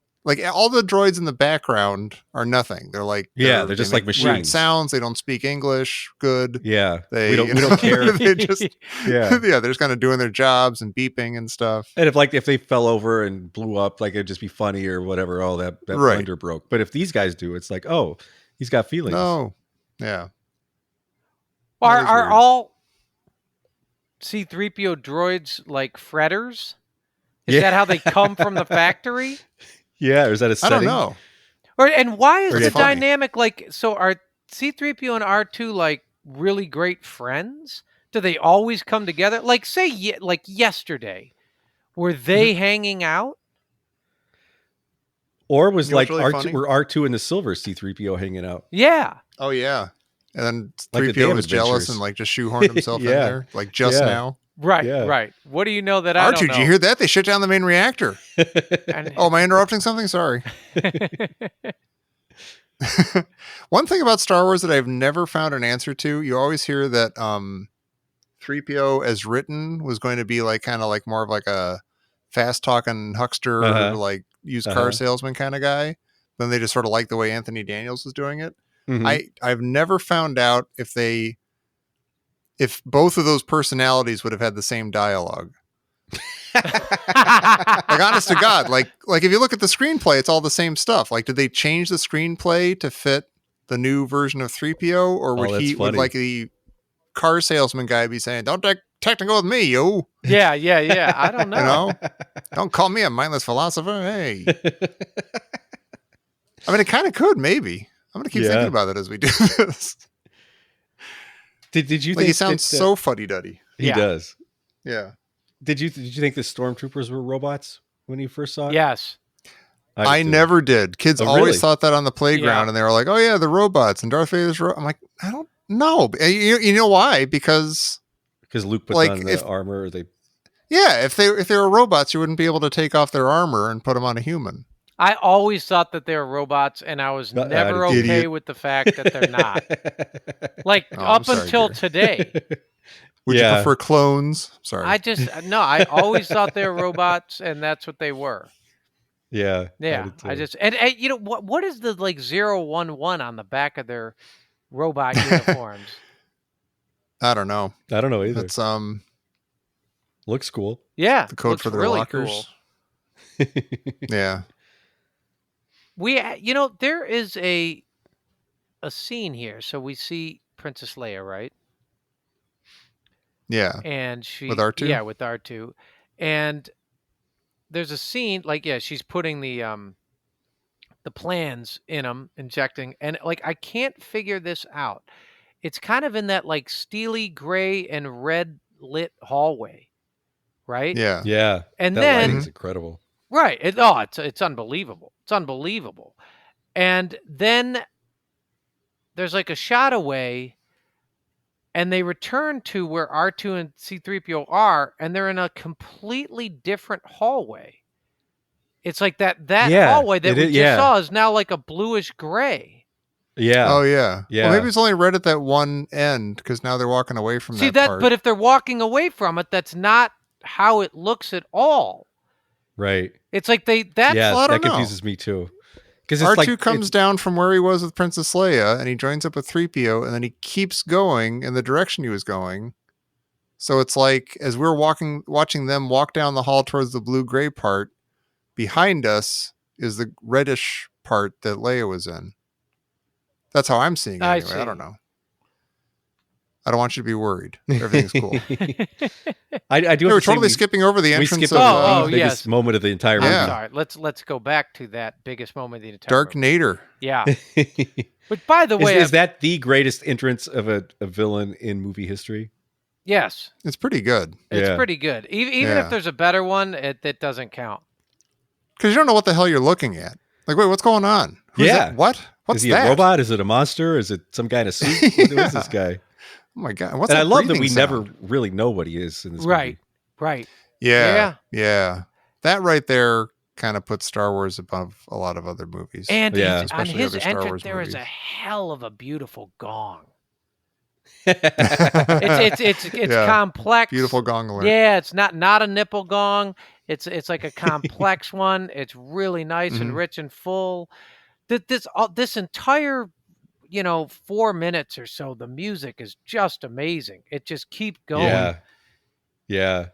all the droids in the background are nothing. They're like they're just like machines. Sounds. They don't speak English good. Yeah, we don't care. They just they're just kind of doing their jobs and beeping and stuff. And if they fell over and blew up, like it'd just be funny or whatever. Oh, that blender broke. But if these guys do, it's like, oh, he's got feelings. No, yeah. Are is are weird. all C-3PO droids like fretters? Is Yeah. that how they come from the factory? Yeah, or is that a I setting? don't know. And why is Or the That's funny. dynamic like? So are C-3PO and R2 like really great friends? Do they always come together? Like say like yesterday, were they hanging out? Or was You know what's like really R2 funny? were R2 and the silver C-3PO hanging out? Yeah. Oh yeah. And then Like the 3PO damn was jealous adventures. and like just shoehorned himself in Yeah. there, like just Yeah. now. Right. Yeah. Right. What do you know that I R2, don't did know? you hear that? They shut down the main reactor. And- Oh, am I interrupting something? Sorry. One thing about Star Wars that I've never found an answer to, you always hear that 3PO as written was going to be like kind of like more of like a fast talking huckster, Uh-huh. like used car salesman kind of guy. Then they just sort of like the way Anthony Daniels was doing it. Mhm. I've never found out if both of those personalities would have had the same dialogue. Like honest to God, like if you look at the screenplay, it's all the same stuff. Like, did they change the screenplay to fit the new version of 3PO, or would that's would funny. like the car salesman guy be saying, "Don't take technical with me, yo"? yeah. I don't know. You know, don't call me a mindless philosopher. Hey, I mean, it kind of could maybe. I'm gonna keep Yeah. thinking about it as we do this. Did you Like think he sounds that, so fuddy duddy. he Yeah. does? Yeah. Did you think the stormtroopers were robots when you first saw it? Yes. I did too. never did. Kids Oh, always really? thought that on the playground, Yeah. and they were like, "Oh yeah, the robots and Darth Vader's." I'm like, I don't know. You know why? Because because Luke puts like, on the armor. Or they yeah, if they were robots, you wouldn't be able to take off their armor and put them on a human. I always thought that they were robots, and I was But- never Idiot. okay with the fact that they're not. Like Oh, I'm up sorry, until dear. today, Would you prefer clones? Sorry. I always thought they were robots, and that's what they were. Yeah. Yeah, I did too. and you know what is the like 011 on the back of their robot uniforms? I don't know. I don't know either. It's Looks cool. Yeah, the code looks for their really lockers. cool. Yeah. There is a scene here. So we see Princess Leia, right? Yeah. And she With R2? Yeah, with R2. And there's a scene like she's putting the plans in them, injecting, and like I can't figure this out. It's kind of in that like steely gray and red lit hallway, right? Yeah. Yeah. And that then lighting's incredible. right, it's unbelievable. It's unbelievable. And then there's like a shot away, and they return to where R2 and C-3PO are, and they're in a completely different hallway. It's like that Yeah, hallway that it we is- just yeah. saw is now like a bluish gray. Yeah. Oh yeah. Yeah. Well, maybe it's only red at that one end because now they're walking away from See that part. but if they're walking away from it, that's not how it looks at all. Right. It's like that's Yeah, well, I that don't know. confuses me too. Because R2 comes down from where he was with Princess Leia, and he joins up with 3PO, and then he keeps going in the direction he was going. So it's like as we're watching them walk down the hall towards the blue-gray part, behind us is the reddish part that Leia was in. That's how I'm seeing it I anyway. I see. don't know. I don't want you to be worried. Everything's cool. I do. We're have to say totally skipping over the we entrance skipped of Oh, over the biggest yes. moment of the entire Yeah. I'm sorry. Let's go back to that biggest moment of the entire Dark movie. Nader. Yeah. movie. But by the way, Is that the greatest entrance of a villain in movie history? yes, It's pretty good it's Yeah. pretty good. Even Yeah. if there's a better one, it doesn't count. because you don't know what the hell you're looking at. Like, wait, what's going on? Who's Yeah. that? What? What's Is he that? a robot? Is it a monster? Is it some guy in a suit? Who is this guy? Oh my god! What's And I that love that breathing we sound? never really know what he is in this Right. movie. Right. Yeah. That right there kind of puts Star Wars above a lot of other movies. And Yeah. on Especially his other Star entrance, Wars there is movies. a hell of a beautiful gong. it's It's Yeah. complex. beautiful gong alert. Yeah, it's not a nipple gong. It's like a complex one. It's really nice and Mhm. rich and full. This entire 4 minutes or so, the music is just amazing. It just keeps going. Yeah. Yeah.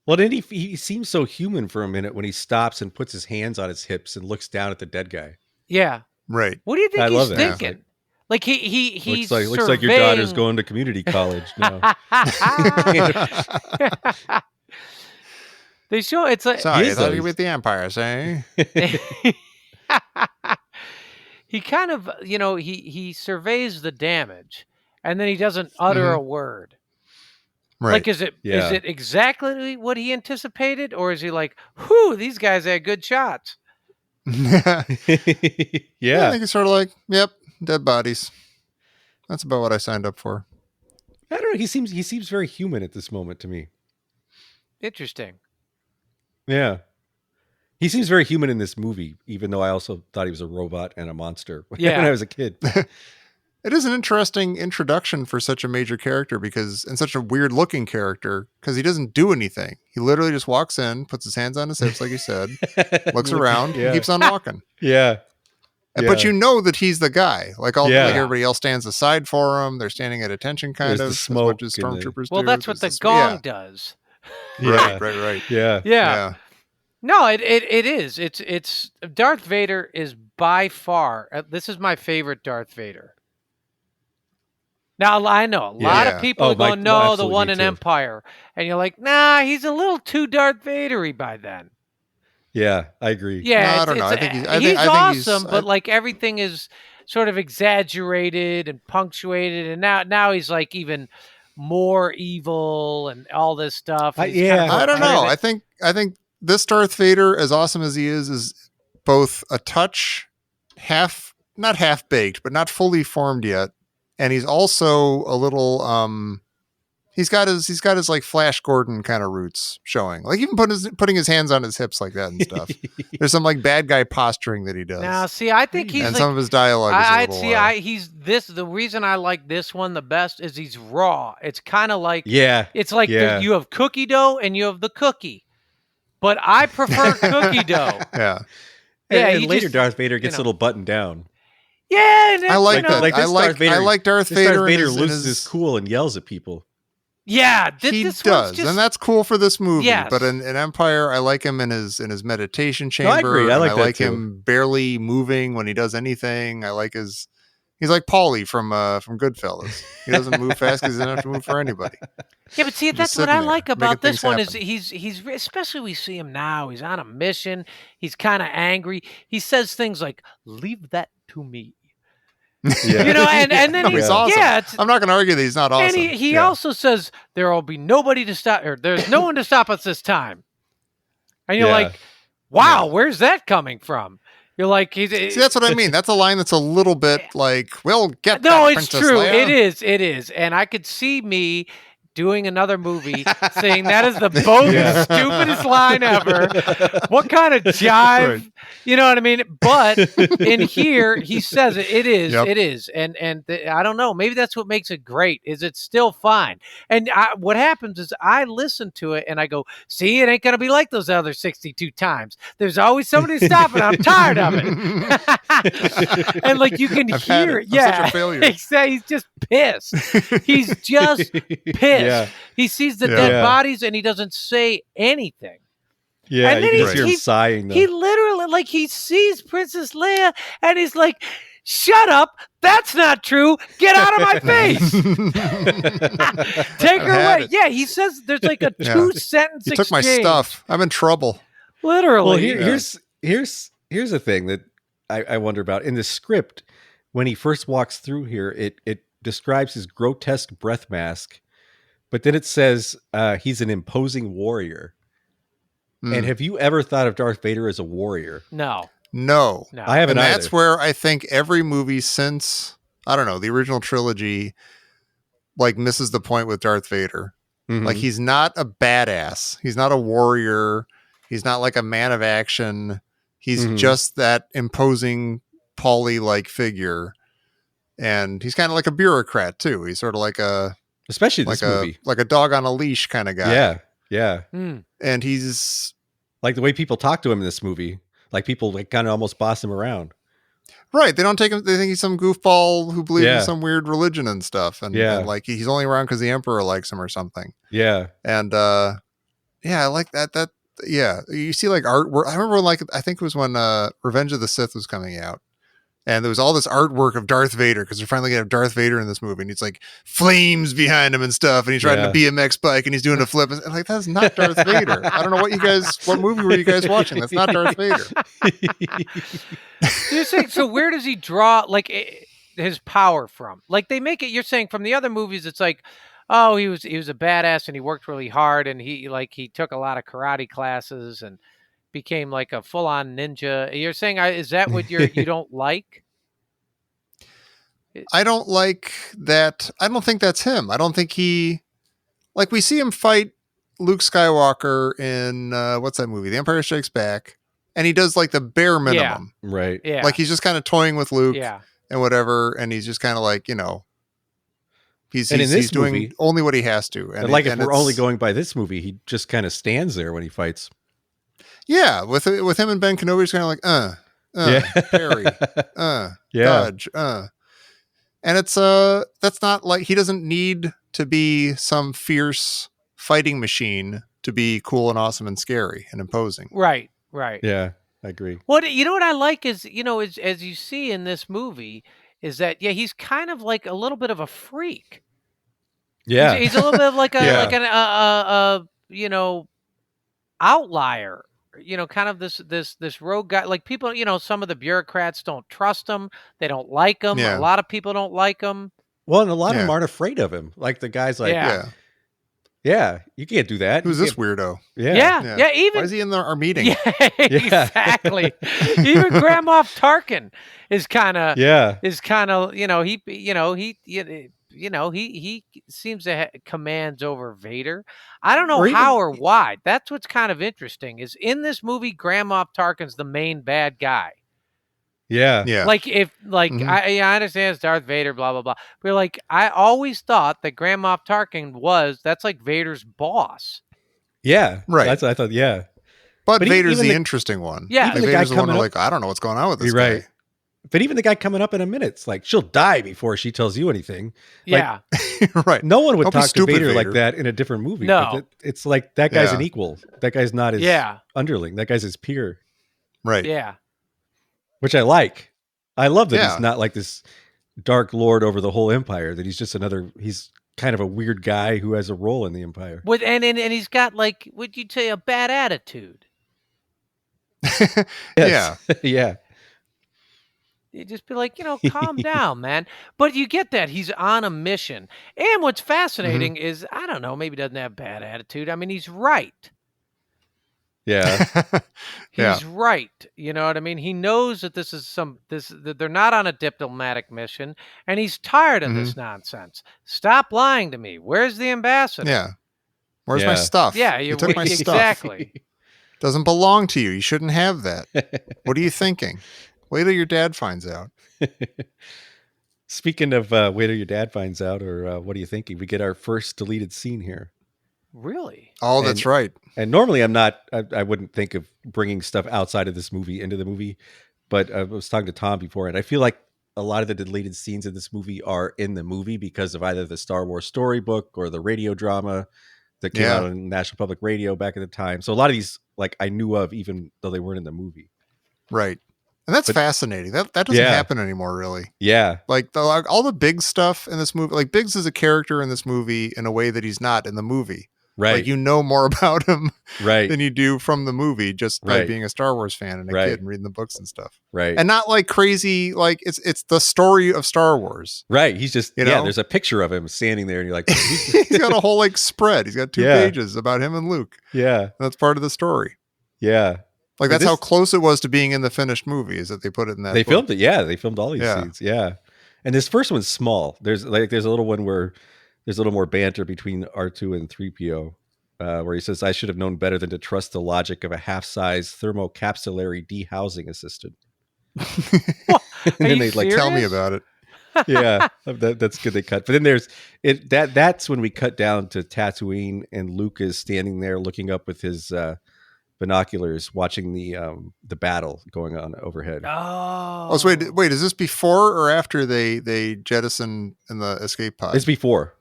Well, then he seems so human for a minute when he stops and puts his hands on his hips and looks down at the dead guy. Yeah. Right. What do you think I he's love that. thinking? Like he's looks like your daughter's going to community college now. They show it's like Sorry, I is, thought though. you were with the Empire, say. he kind of, he surveys the damage and then he doesn't utter a word. Right. Like, is it exactly what he anticipated, or is he like, whew, these guys had good shots? Yeah. I Yeah. think it's sort of like, yep, dead bodies. That's about what I signed up for. I don't know. He seems very human at this moment to me. Interesting. Yeah. He seems very human in this movie, even though I also thought he was a robot and a monster when I was a kid. It is an interesting introduction for such a major character and such a weird looking character, because he doesn't do anything. He literally just walks in, puts his hands on his hips, like you said, looks around, and keeps on walking. Yeah. But you know that he's the guy. Like everybody else stands aside for him. They're standing at attention, kind There's of, the smoke as much as stormtroopers Well, do. that's what the There's gong does. Yeah. Right. Yeah. No, it is. It's Darth Vader is by far. This is my favorite Darth Vader. Now, I know a lot of people are going, no, the one in Empire. And you're like, nah, he's a little too Darth Vader-y by then. Yeah, I agree. Yeah, no, I don't know. I think he's awesome, but like everything is sort of exaggerated and punctuated. And now he's like even more evil and all this stuff. I don't know. I think this Darth Vader, as awesome as he is both a touch not half baked, but not fully formed yet. And he's also a little he's got his like Flash Gordon kind of roots showing. Like even putting his hands on his hips like that and stuff. There's some like bad guy posturing that he does. Now, see, I think he's and some of his dialogue is the reason I like this one the best is he's raw. It's kind of like it's like you have cookie dough and you have the cookie. But I prefer cookie dough. Yeah. And later Darth Vader gets a little buttoned down. Yeah, I like that. Like I like Darth Vader. Darth Vader loses his cool and yells at people. Yeah, he does, and that's cool for this movie. Yes. But in Empire, I like him in his meditation chamber. No, I agree. I like him barely moving when he does anything. I like he's like Paulie from Goodfellas. He doesn't move fast because he doesn't have to move for anybody. Yeah, but see, that's what I like about this one is he's especially we see him now. He's on a mission. He's kind of angry. He says things like, "Leave that to me." Yeah. And then he's awesome. Yeah, I'm not going to argue that he's not awesome. And he also says there will be nobody to stop, or there's no one to stop us this time. And you're like, wow, where's that coming from? You're like, see, that's what I mean. That's a line that's a little bit like, we'll get that. No, it's Princess true. Leia. It is. And I could see me doing another movie saying that is the bogus, stupidest line ever. What kind of jive? Right. You know what I mean? But in here, he says it. It is. Yep. It is. And I don't know. Maybe that's what makes it great. Is it's still fine. And what happens is I listen to it and I go, see, it ain't gonna be like those other 62 times. There's always somebody stopping. I'm tired of it. And like you can hear it. Yeah, such a failure. He's just pissed. He's just pissed. Yeah. He sees the dead bodies and he doesn't say anything. Yeah, and then you can hear him sighing. Though. He literally, like, he sees Princess Leia and he's like, shut up. That's not true. Get out of my face. Take her away. Yeah, he says there's like a 2-sentence exchange. You took my stuff. I'm in trouble. Literally. Well, here's the thing that I wonder about. In the script, when he first walks through here, it describes his grotesque breath mask. But then it says he's an imposing warrior. And have you ever thought of Darth Vader as a warrior? No. I haven't. And that's where I think every movie since, I don't know, the original trilogy, like misses the point with Darth Vader. Mm-hmm. Like he's not a badass. He's not a warrior. He's not like a man of action. He's just that imposing Paulie-like figure. And he's kind of like a bureaucrat too. He's sort of like especially this movie, like a dog on a leash kind of guy. Yeah. And he's like the way people talk to him in this movie. Like people like kind of almost boss him around. Right. They don't take him. They think he's some goofball who believes in some weird religion and stuff. And like he's only around because the Emperor likes him or something. Yeah. And I like that. You see like art. I remember I think it was when Revenge of the Sith was coming out. And there was all this artwork of Darth Vader because they're finally gonna have Darth Vader in this movie, and he's like flames behind him and stuff, and he's riding a BMX bike and he's doing a flip. And like, that's not Darth Vader. I don't know what movie were you guys watching? That's not Darth Vader. You're saying, so where does he draw like his power from? Like they make it. You're saying from the other movies, it's like, oh, he was a badass and he worked really hard and he took a lot of karate classes and became like a full-on ninja. You're saying, is that what you don't like? I don't like that. I don't think that's him. I don't think we see him fight Luke Skywalker in what's that movie? The Empire Strikes Back. And he does like the bare minimum. Yeah. Right. Yeah. Like he's just kind of toying with Luke and whatever. And he's just kind of like, he's doing movie, only what he has to. And if we're only going by this movie, he just kind of stands there when he fights. Yeah, with him and Ben Kenobi, he's kind of like, parry, dodge, and it's that's not like he doesn't need to be some fierce fighting machine to be cool and awesome and scary and imposing. Right. Yeah, I agree. What I like is as you see in this movie is that he's kind of like a little bit of a freak. Yeah, he's a little bit of like an outlier. Kind of this rogue guy. Like people, some of the bureaucrats don't trust him. They don't like him. Yeah. A lot of people don't like him. Well, and a lot of them aren't afraid of him. Like the guy's like, yeah, you can't do that. Who's this weirdo? Yeah. Even why is he in our meeting? Yeah, exactly. Even Grand Moff Tarkin is kind of he seems to commands over Vader. I don't know how or why. That's what's kind of interesting. Is in this movie, Grand Moff Tarkin's the main bad guy. Yeah. Like I understand it's Darth Vader, blah blah blah. But like I always thought that Grand Moff Tarkin that's like Vader's boss. Yeah. Right. That's what I thought. Yeah. But Vader's the interesting one. Yeah. Like Vader's the one who I don't know what's going on with this guy. Right. But even the guy coming up in a minute, it's like she'll die before she tells you anything. Yeah. Like, right. No one would talk to Vader like that in a different movie. No. It's like that guy's an equal. That guy's not his underling. That guy's his peer. Right. Yeah. Which I like. I love that he's not like this dark lord over the whole empire, that he's just he's kind of a weird guy who has a role in the empire. And he's got like, would you say, a bad attitude? Yeah. Yeah. You just be like, calm down, man. But you get that he's on a mission. And what's fascinating is, I don't know, maybe he doesn't have bad attitude. I mean, he's right. Yeah. He's right. You know what I mean? He knows that that they're not on a diplomatic mission, and he's tired of this nonsense. Stop lying to me. Where's the ambassador? Yeah. Where's my stuff? Yeah, you took my stuff. Exactly. Doesn't belong to you. You shouldn't have that. What are you thinking? Wait till your dad finds out. Speaking of wait till your dad finds out, or what are you thinking? We get our first deleted scene here. Really? Oh, that's right. And normally I wouldn't think of bringing stuff outside of this movie into the movie, but I was talking to Tom before, and I feel like a lot of the deleted scenes in this movie are in the movie because of either the Star Wars storybook or the radio drama that came out on National Public Radio back at the time. So a lot of these, like, I knew of even though they weren't in the movie. Right. And that's fascinating. That doesn't happen anymore, really. Yeah. Like all the Biggs stuff in this movie, like Biggs is a character in this movie in a way that he's not in the movie. Right. Like, you know more about him than you do from the movie just by being a Star Wars fan and a kid and reading the books and stuff. Right. And not like crazy, like it's the story of Star Wars. Right. He's just, there's a picture of him standing there and you're like, he's got a whole like spread. He's got 2 pages about him and Luke. Yeah. That's part of the story. Yeah. Like that's how close it was to being in the finished movie, is that they put it in that. They filmed it. Yeah. They filmed all these scenes. Yeah. And this first one's small. There's a little one where there's a little more banter between R2 and 3PO. Where he says, I should have known better than to trust the logic of a half-size thermocapsulary dehousing assistant. And then they tell me about it. Yeah, that's good. They cut. But then there's it. That's when we cut down to Tatooine, and Luke is standing there looking up with his binoculars, watching the battle going on overhead. Oh, so wait, is this before or after they jettison in the escape pod? It's before.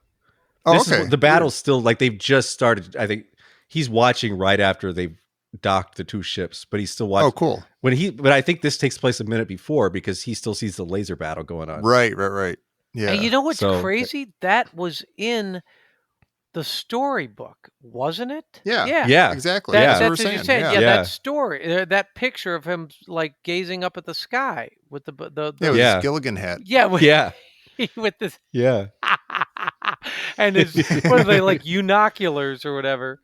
Oh, okay. The battle's still, like, they've just started. I think he's watching right after they've docked the two ships, but he's still Oh, watching. cool. But I think this takes place a minute before because he still sees the laser battle going on. Right. Yeah. And you know what's So- crazy? That was in the storybook, wasn't it? Yeah. Yeah. Exactly. That's what we're what you saying. said. Yeah. Yeah, Yeah. that story, that picture of him like gazing up at the sky with the Yeah, with Yeah. his Gilligan hat. yeah with, Yeah. with this Yeah. and his what are they, like unoculars or whatever,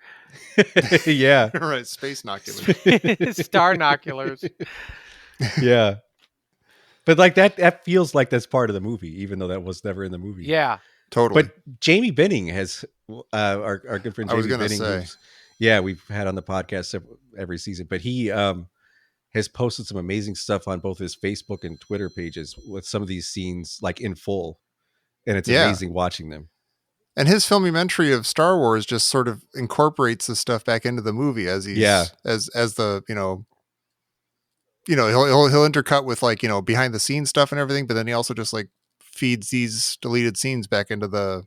Yeah. Right. Space noculars. star noculars. Yeah. But like that feels like that's part of the movie, even though that was never in the movie. Yeah, Totally. But Jamie Binning has our good friend I was Jamie gonna Binning, say. we've had on the podcast every season, but he has posted some amazing stuff on both his Facebook and Twitter pages with some of these scenes like in full, and it's Yeah. amazing watching them. And his filmumentary of Star Wars just sort of incorporates the stuff back into the movie as he's as the he'll intercut with like behind the scenes stuff and everything, but then he also just like feeds these deleted scenes back into the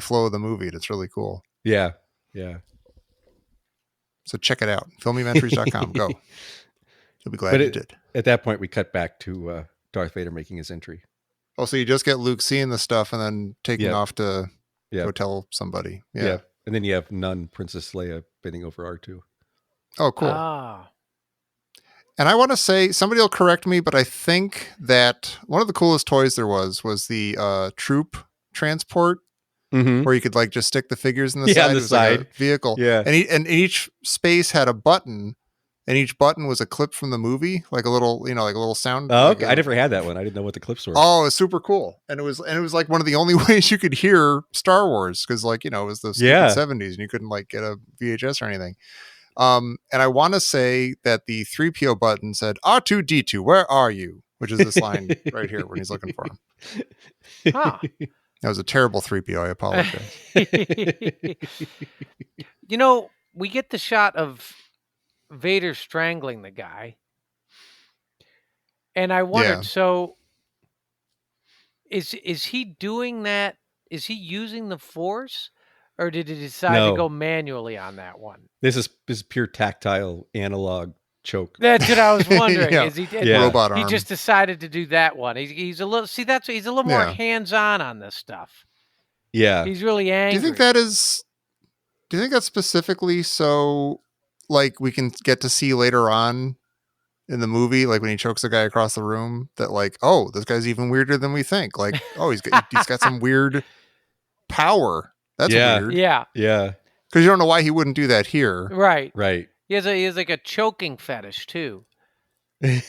flow of the movie, and it's really cool. Yeah. Yeah. So check it out, filmumentaries.com. Go. You'll be glad But you did. At that point, we cut back to Darth Vader making his entry. Oh, so you just get Luke seeing the stuff and then taking Yeah. off to Yeah. go tell somebody. Yeah. Yeah. And then you have Nun Princess Leia bending over R2. Oh, cool. Ah, And I want to say, somebody will correct me, but I think that one of the coolest toys there was the troop transport, Mm-hmm. where you could like just stick the figures in the Yeah, side. on the It was like a side. vehicle. Yeah. And each space had a button, and each button was a clip from the movie, like a little, like a little sound. Oh, like okay. a- I never had that one. I didn't know what the clips were. Oh, it was super cool. And it was like one of the only ways you could hear Star Wars, because like, it was the stupid Yeah. 70s and you couldn't like get a VHS or anything. And I want to say that the 3PO button said, R2D2, where are you? Which is this line right here when he's looking for him. huh. That was a terrible 3PO. I apologize. We get the shot of Vader strangling the guy, and I wondered, Yeah. so is he doing that? Is he using the Force, or did he decide No. to go manually on that one? This is pure tactile analog choke. That's what I was wondering. Yeah. Is he? Yeah. Robot arm. He just decided to do that one. He's a little. See, he's a little more Yeah. hands-on on this stuff. Yeah. He's really angry. Do you think that's specifically so like we can get to see later on in the movie, like when he chokes the guy across the room, that like, oh, this guy's even weirder than we think. Like, oh, he's got some weird power. That's Yeah. weird. Yeah. Yeah. Because you don't know why he wouldn't do that here. Right. Right. He has like a choking fetish too. Like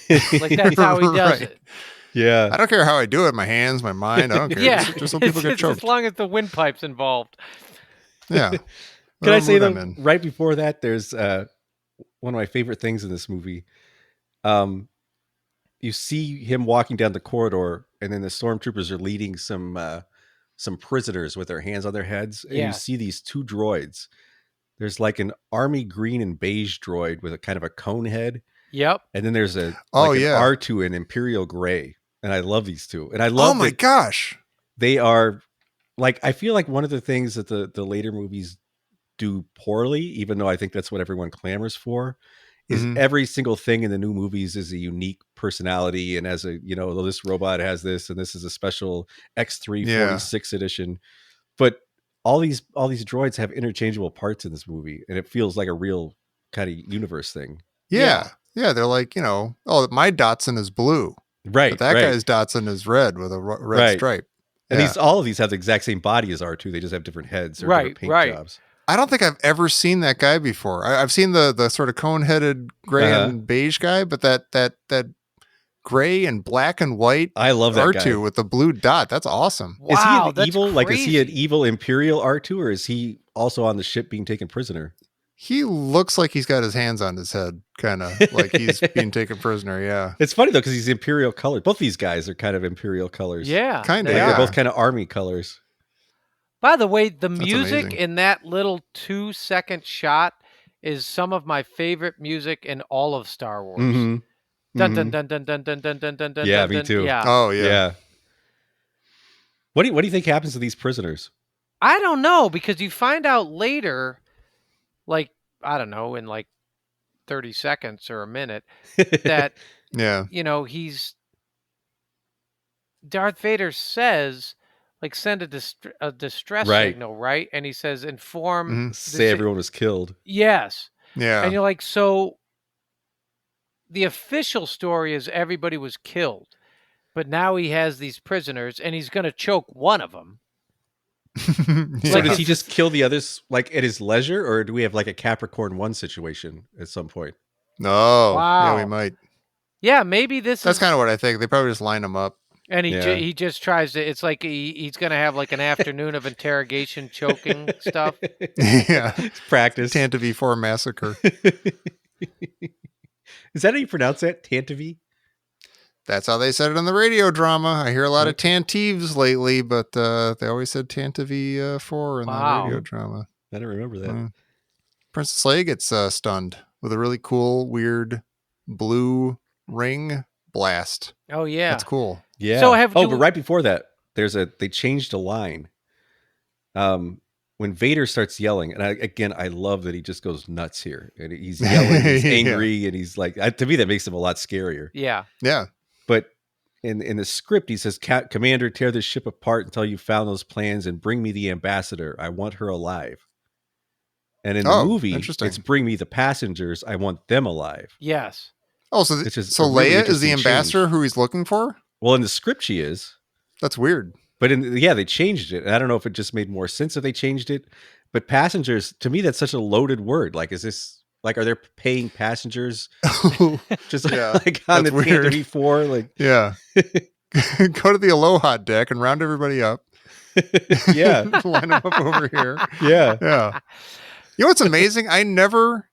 that's how he does Right. it. Yeah. I don't care how I do it. My hands, my mind. I don't care. Yeah. Just so people get It's choked. as long as the windpipe's involved. Yeah. Can I Whatever say mood though, I'm in. right before that, there's one of my favorite things in this movie. You see him walking down the corridor, and then the stormtroopers are leading some prisoners with their hands on their heads, and Yeah. you see these two droids. There's like an army green and beige droid with a kind of a cone head, Yep. and then there's an yeah. R2 in Imperial gray, and I love these two, and I love Oh my that gosh. they are like, I feel like one of the things that the later movies do poorly, even though I think that's what everyone clamors for, is Mhm. every single thing in the new movies is a unique personality, and as a this robot has this, and this is a special X346 edition. But all these droids have interchangeable parts in this movie, and it feels like a real kind of universe thing. Yeah. Yeah. They're like, oh, my Datsun is blue. Right. But that right. guy's Datsun is red with a red Right. stripe. And Yeah. all of these have the exact same body as R2. They just have different heads or Right, different paint right. jobs. I don't think I've ever seen that guy before. I've seen the sort of cone-headed gray Uh-huh. and beige guy, but that gray and black and white I love that R2 guy. with the blue dot. That's awesome. Wow, Is he an that's evil? Like, is he an crazy. evil Imperial R2, or is he also on the ship being taken prisoner? He looks like he's got his hands on his head, kind of like he's being taken prisoner. Yeah. It's funny though, because he's Imperial colored. Both these guys are kind of Imperial colors. Yeah. Kinda, they Like, are. they're both kind of army colors. By the way, the music amazing. in that little 2-second shot is some of my favorite music in all of Star Wars. Mhm. Dun, Mhm. dun, dun, dun, dun, dun, dun, dun, dun, dun, Yeah, dun, me dun. too. Yeah. Oh Yeah. yeah. What do you think happens to these prisoners? I don't know, because you find out later, like, I don't know, in like 30 seconds or a minute that, Yeah. Darth Vader says, like, send a distress Right. signal, right? And he says, inform. Mhm. Say everyone was killed. Yes. Yeah. And you're like, so the official story is everybody was killed, but now he has these prisoners and he's going to choke one of them. Yeah. So does he it's- just kill the others like at his leisure, or do we have like a Capricorn 1 situation at some point? No. Yeah, we Wow. might. Yeah, maybe this That's is kind of what I think. They probably just line them up. and he Yeah. he just tries to. It's like he's going to have like an afternoon of interrogation, choking stuff. Yeah. Practice. Tantive 4 massacre. Is that how you pronounce that? Tantive? That's how they said it in the radio drama. I hear a lot of Tantives lately, but they always said Tantive 4 in Wow. the radio drama. I don't remember that. Princess Leia gets stunned with a really cool, weird blue ring blast. Oh yeah, That's cool. Yeah. So but right before that, they changed a line. When Vader starts yelling, and I love that he just goes nuts here, and he's yelling, he's angry, and he's like, to me that makes him a lot scarier. Yeah. Yeah. But in the script, he says, "Commander, tear this ship apart until you found those plans, and bring me the ambassador. I want her alive." And in the movie, interesting. it's "Bring me the passengers. I want them alive." Yes. Oh, so Which is so a really Leia is the interesting ambassador change. who he's looking for? Well, in the script, she is. That's weird. But they changed it. And I don't know if it just made more sense if they changed it. But passengers, to me, that's such a loaded word. Like, is this like, are they paying passengers just Yeah, like on the that's weird. T-34? Like, Yeah. Go to the Aloha deck and round everybody up. yeah, Line them up over here. yeah. Yeah. You know what's amazing? I never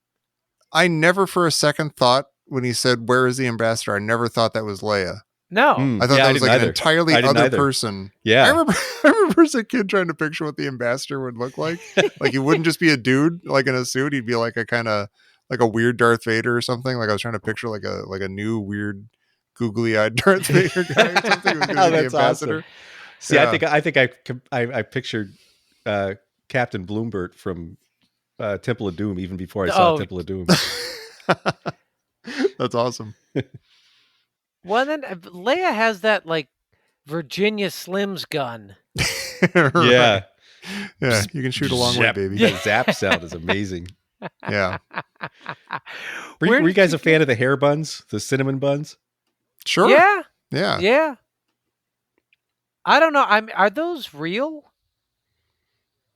for a second thought when he said, "Where is the ambassador?" I never thought that was Leia. No. I thought Yeah, that I was didn't like an either. entirely I didn't other either. person. Yeah. I remember as a kid trying to picture what the ambassador would look like. Like he wouldn't just be a dude like in a suit. He'd be like a kind of like a weird Darth Vader or something. Like I was trying to picture like a new weird googly eyed Darth Vader guy or something. Who was gonna Oh, be the that's ambassador. awesome. See, Yeah. I think I pictured Captain Bloombert from Temple of Doom even before I saw Oh. Temple of Doom. That's awesome. Well, then Leia has that like Virginia Slims gun. Yeah. Yeah, you can shoot a long way, Zap. baby. That zap sound is amazing. Yeah. Were Where you did guys you a fan of the hair buns, the cinnamon buns? Sure. Yeah. Yeah. Yeah. I don't know. Are those real?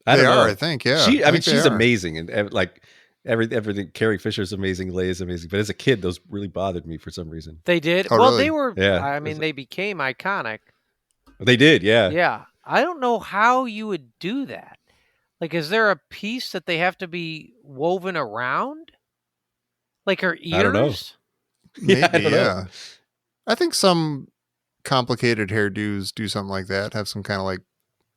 I They don't know. are, I think. Yeah. I mean, think they she's are. amazing, and like everything. Carrie Fisher's amazing. Leia's amazing. But as a kid, those really bothered me for some reason. They did. Oh, Well, really? they were. Yeah. I mean, they became iconic. They did, yeah. Yeah. I don't know how you would do that. Like, is there a piece that they have to be woven around? Like her ears? I don't know. Maybe, Yeah, I don't know. yeah. I think some complicated hairdos do something like that. Have some kind of like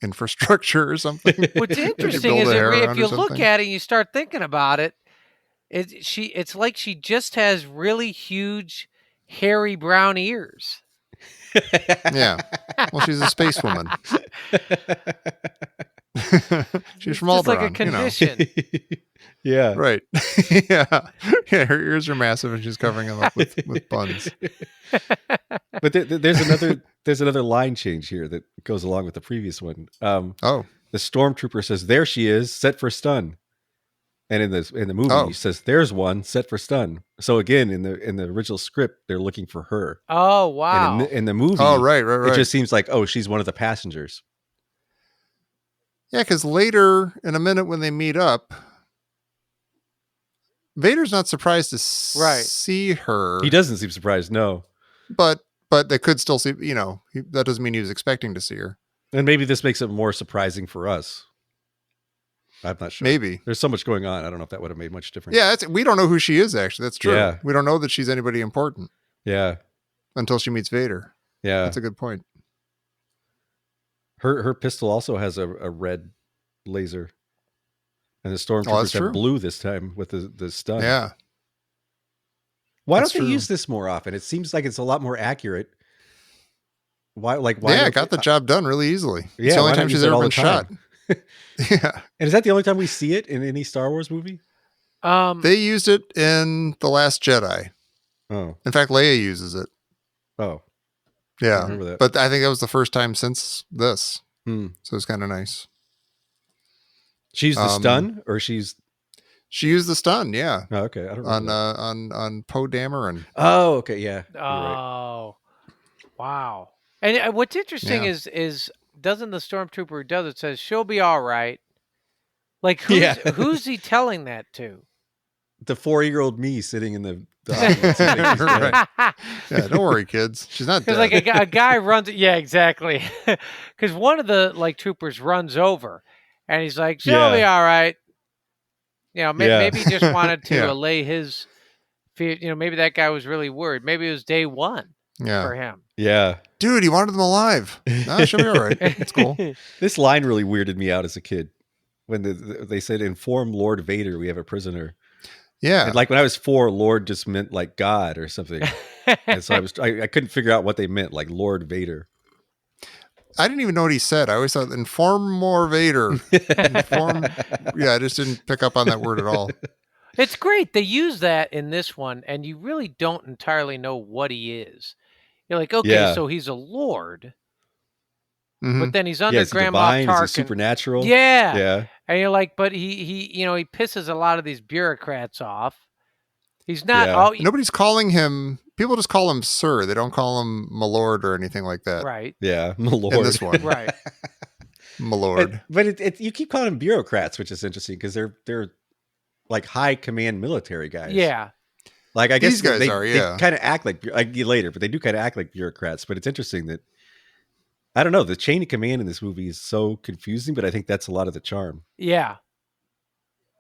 infrastructure or something. What's You interesting build is a hair if around you or look something. at it and you start thinking about it, it's like she just has really huge, hairy brown ears. Yeah. Well, she's a space woman. She's from It's just like a Alderaan, you know. condition. Yeah. Right. Yeah. Yeah. Her ears are massive and she's covering them up with buns. But there's another line change here that goes along with the previous one. Oh. The stormtrooper says, "There she is, set for stun." And in the movie, Oh. he says, "There's one, set for stun." So again, in the original script, they're looking for her. Oh, wow. And in the movie, Oh, right. it just seems like, oh, she's one of the passengers. Yeah, because later in a minute when they meet up, Vader's not surprised to Right. see her. He doesn't seem surprised, no. But they could still see, you know, that doesn't mean he was expecting to see her. And maybe this makes it more surprising for us. I'm not sure. Maybe. There's so much going on. I don't know if that would have made much difference. Yeah, we don't know who she is, actually. That's true. Yeah. We don't know that she's anybody important Yeah. until she meets Vader. Yeah. That's a good point. Her pistol also has a red laser. And the that's stormtroopers true. have blue this time with the stun. Yeah. Why That's don't they true. use this more often? It seems like it's a lot more accurate. Why Yeah, don't got they- the job done really easily. It's Yeah, the only why not time use she's it ever all been the time? shot. Yeah. And is that the only time we see it in any Star Wars movie? They used it in The Last Jedi. Oh. In fact, Leia uses it. Oh. Yeah. remember that. But I think that was the first time since this. Hmm. So it's kind of nice. She's the stun, or she's... She used the stun, yeah. Oh, okay. I don't remember on Poe Dameron. Oh, okay. Yeah. You're right. Oh, wow. And what's interesting Yeah. is doesn't the stormtrooper who does it says she'll be all right? Like who's he telling that to? The 4-year-old me sitting in the audience. Right. Yeah, don't worry, kids. She's not dead. Because like a guy runs. Yeah, exactly. Because one of the like troopers runs over, and he's like, "She'll be all right." You know, maybe he just wanted to allay his fear. You know, maybe that guy was really worried. Maybe it was day one for him. Yeah. Dude, he wanted them alive. No, she'll be all right. It's cool. This line really weirded me out as a kid when they said, "Inform Lord Vader we have a prisoner." Yeah. And like when I was 4, Lord just meant like God or something. And so I couldn't figure out what they meant, like Lord Vader. I didn't even know what he said. I always thought, inform more Vader. Yeah, I just didn't pick up on that word at all. It's great. They use that in this one, and you really don't entirely know what he is. You're like, okay, so he's a lord, but then he's under Grandma divine, Tarkin. Is he supernatural? Yeah. Yeah. And you're like, but he pisses a lot of these bureaucrats off. He's not. Yeah. Nobody's calling him. People just call him Sir. They don't call him my lord or anything like that. Right. Yeah, my lord. In this one, right. My lord. But you keep calling them bureaucrats, which is interesting because they're like high command military guys. Yeah. Like I guess these guys they kind of act like later, but they do kind of act like bureaucrats. But it's interesting that I don't know, the chain of command in this movie is so confusing, but I think that's a lot of the charm. Yeah.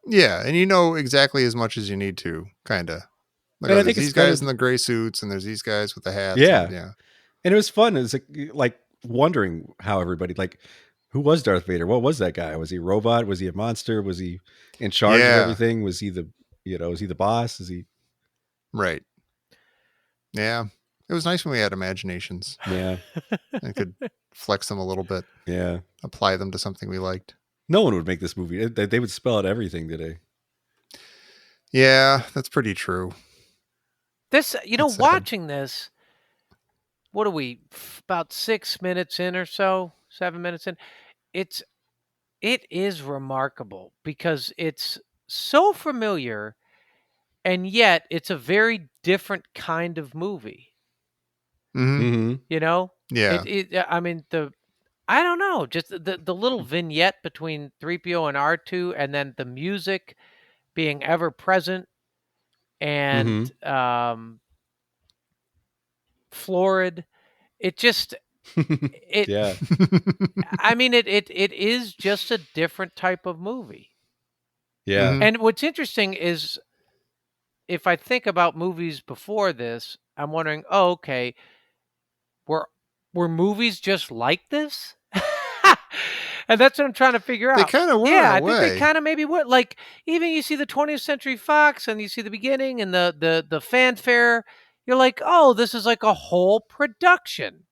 Yeah, and you know exactly as much as you need to, kind of. Like, I think these guys in the gray suits, and there's these guys with the hats. Yeah. And it was fun. It was like wondering how everybody, like, who was Darth Vader? What was that guy? Was he a robot? Was he a monster? Was he in charge of everything? Was he was he the boss? Is he? Right. Yeah. It was nice when we had imaginations. Yeah. And could flex them a little bit. Yeah. Apply them to something we liked. No one would make this movie. They would spell out everything today. Yeah, that's pretty true. This, watching this, what are we, about 6 minutes in or so, 7 minutes in? It is remarkable because it's so familiar, and yet it's a very different kind of movie. Mm-hmm. You know? Yeah. I don't know, just the little vignette between 3PO and R2, and then the music being ever present and florid. It just yeah. It is just a different type of movie. Yeah. And what's interesting is if I think about movies before this, I'm wondering, okay, were movies just like this? And that's what I'm trying to figure out. They kind of were. Yeah, I think they kind of maybe were. Like, even you see the 20th Century Fox and you see the beginning and the fanfare, you're like, oh, this is like a whole production.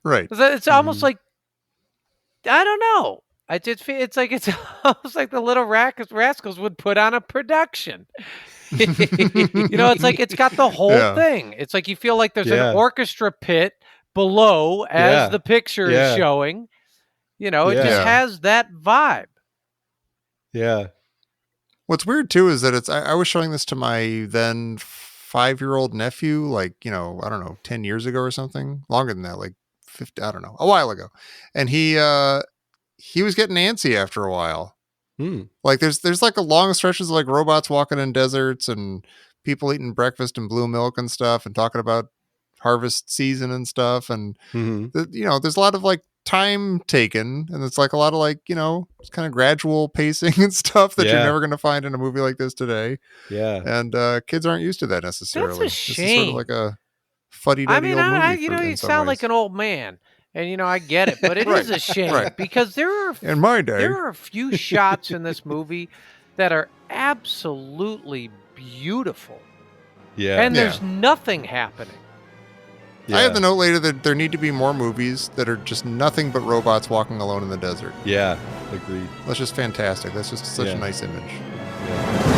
Right. It's almost like, I don't know. It's almost like the Little Rascals would put on a production. It's like it's got the whole thing. It's like you feel like there's an orchestra pit below as the picture is showing. It just has that vibe. Yeah. What's weird too is that I was showing this to my then 5-year-old nephew, like, I don't know, 10 years ago or something, longer than that, like 50, I don't know, a while ago. And he was getting antsy after a while. Like there's like a long stretches of like robots walking in deserts and people eating breakfast and blue milk and stuff and talking about harvest season and stuff. And, there's a lot of like time taken, and it's like a lot of like, it's kind of gradual pacing and stuff that you're never going to find in a movie like this today. Yeah. And kids aren't used to that necessarily. That's a shame. This is sort of like a fuddy-duddy old movie. You sound like an old man. And, I get it, but it is a shame because there are, in my day, there are a few shots in this movie that are absolutely beautiful. Yeah. And there's nothing happening. I have the note later that there need to be more movies that are just nothing but robots walking alone in the desert. Yeah. Agreed. That's just fantastic. That's just such a nice image. Yeah.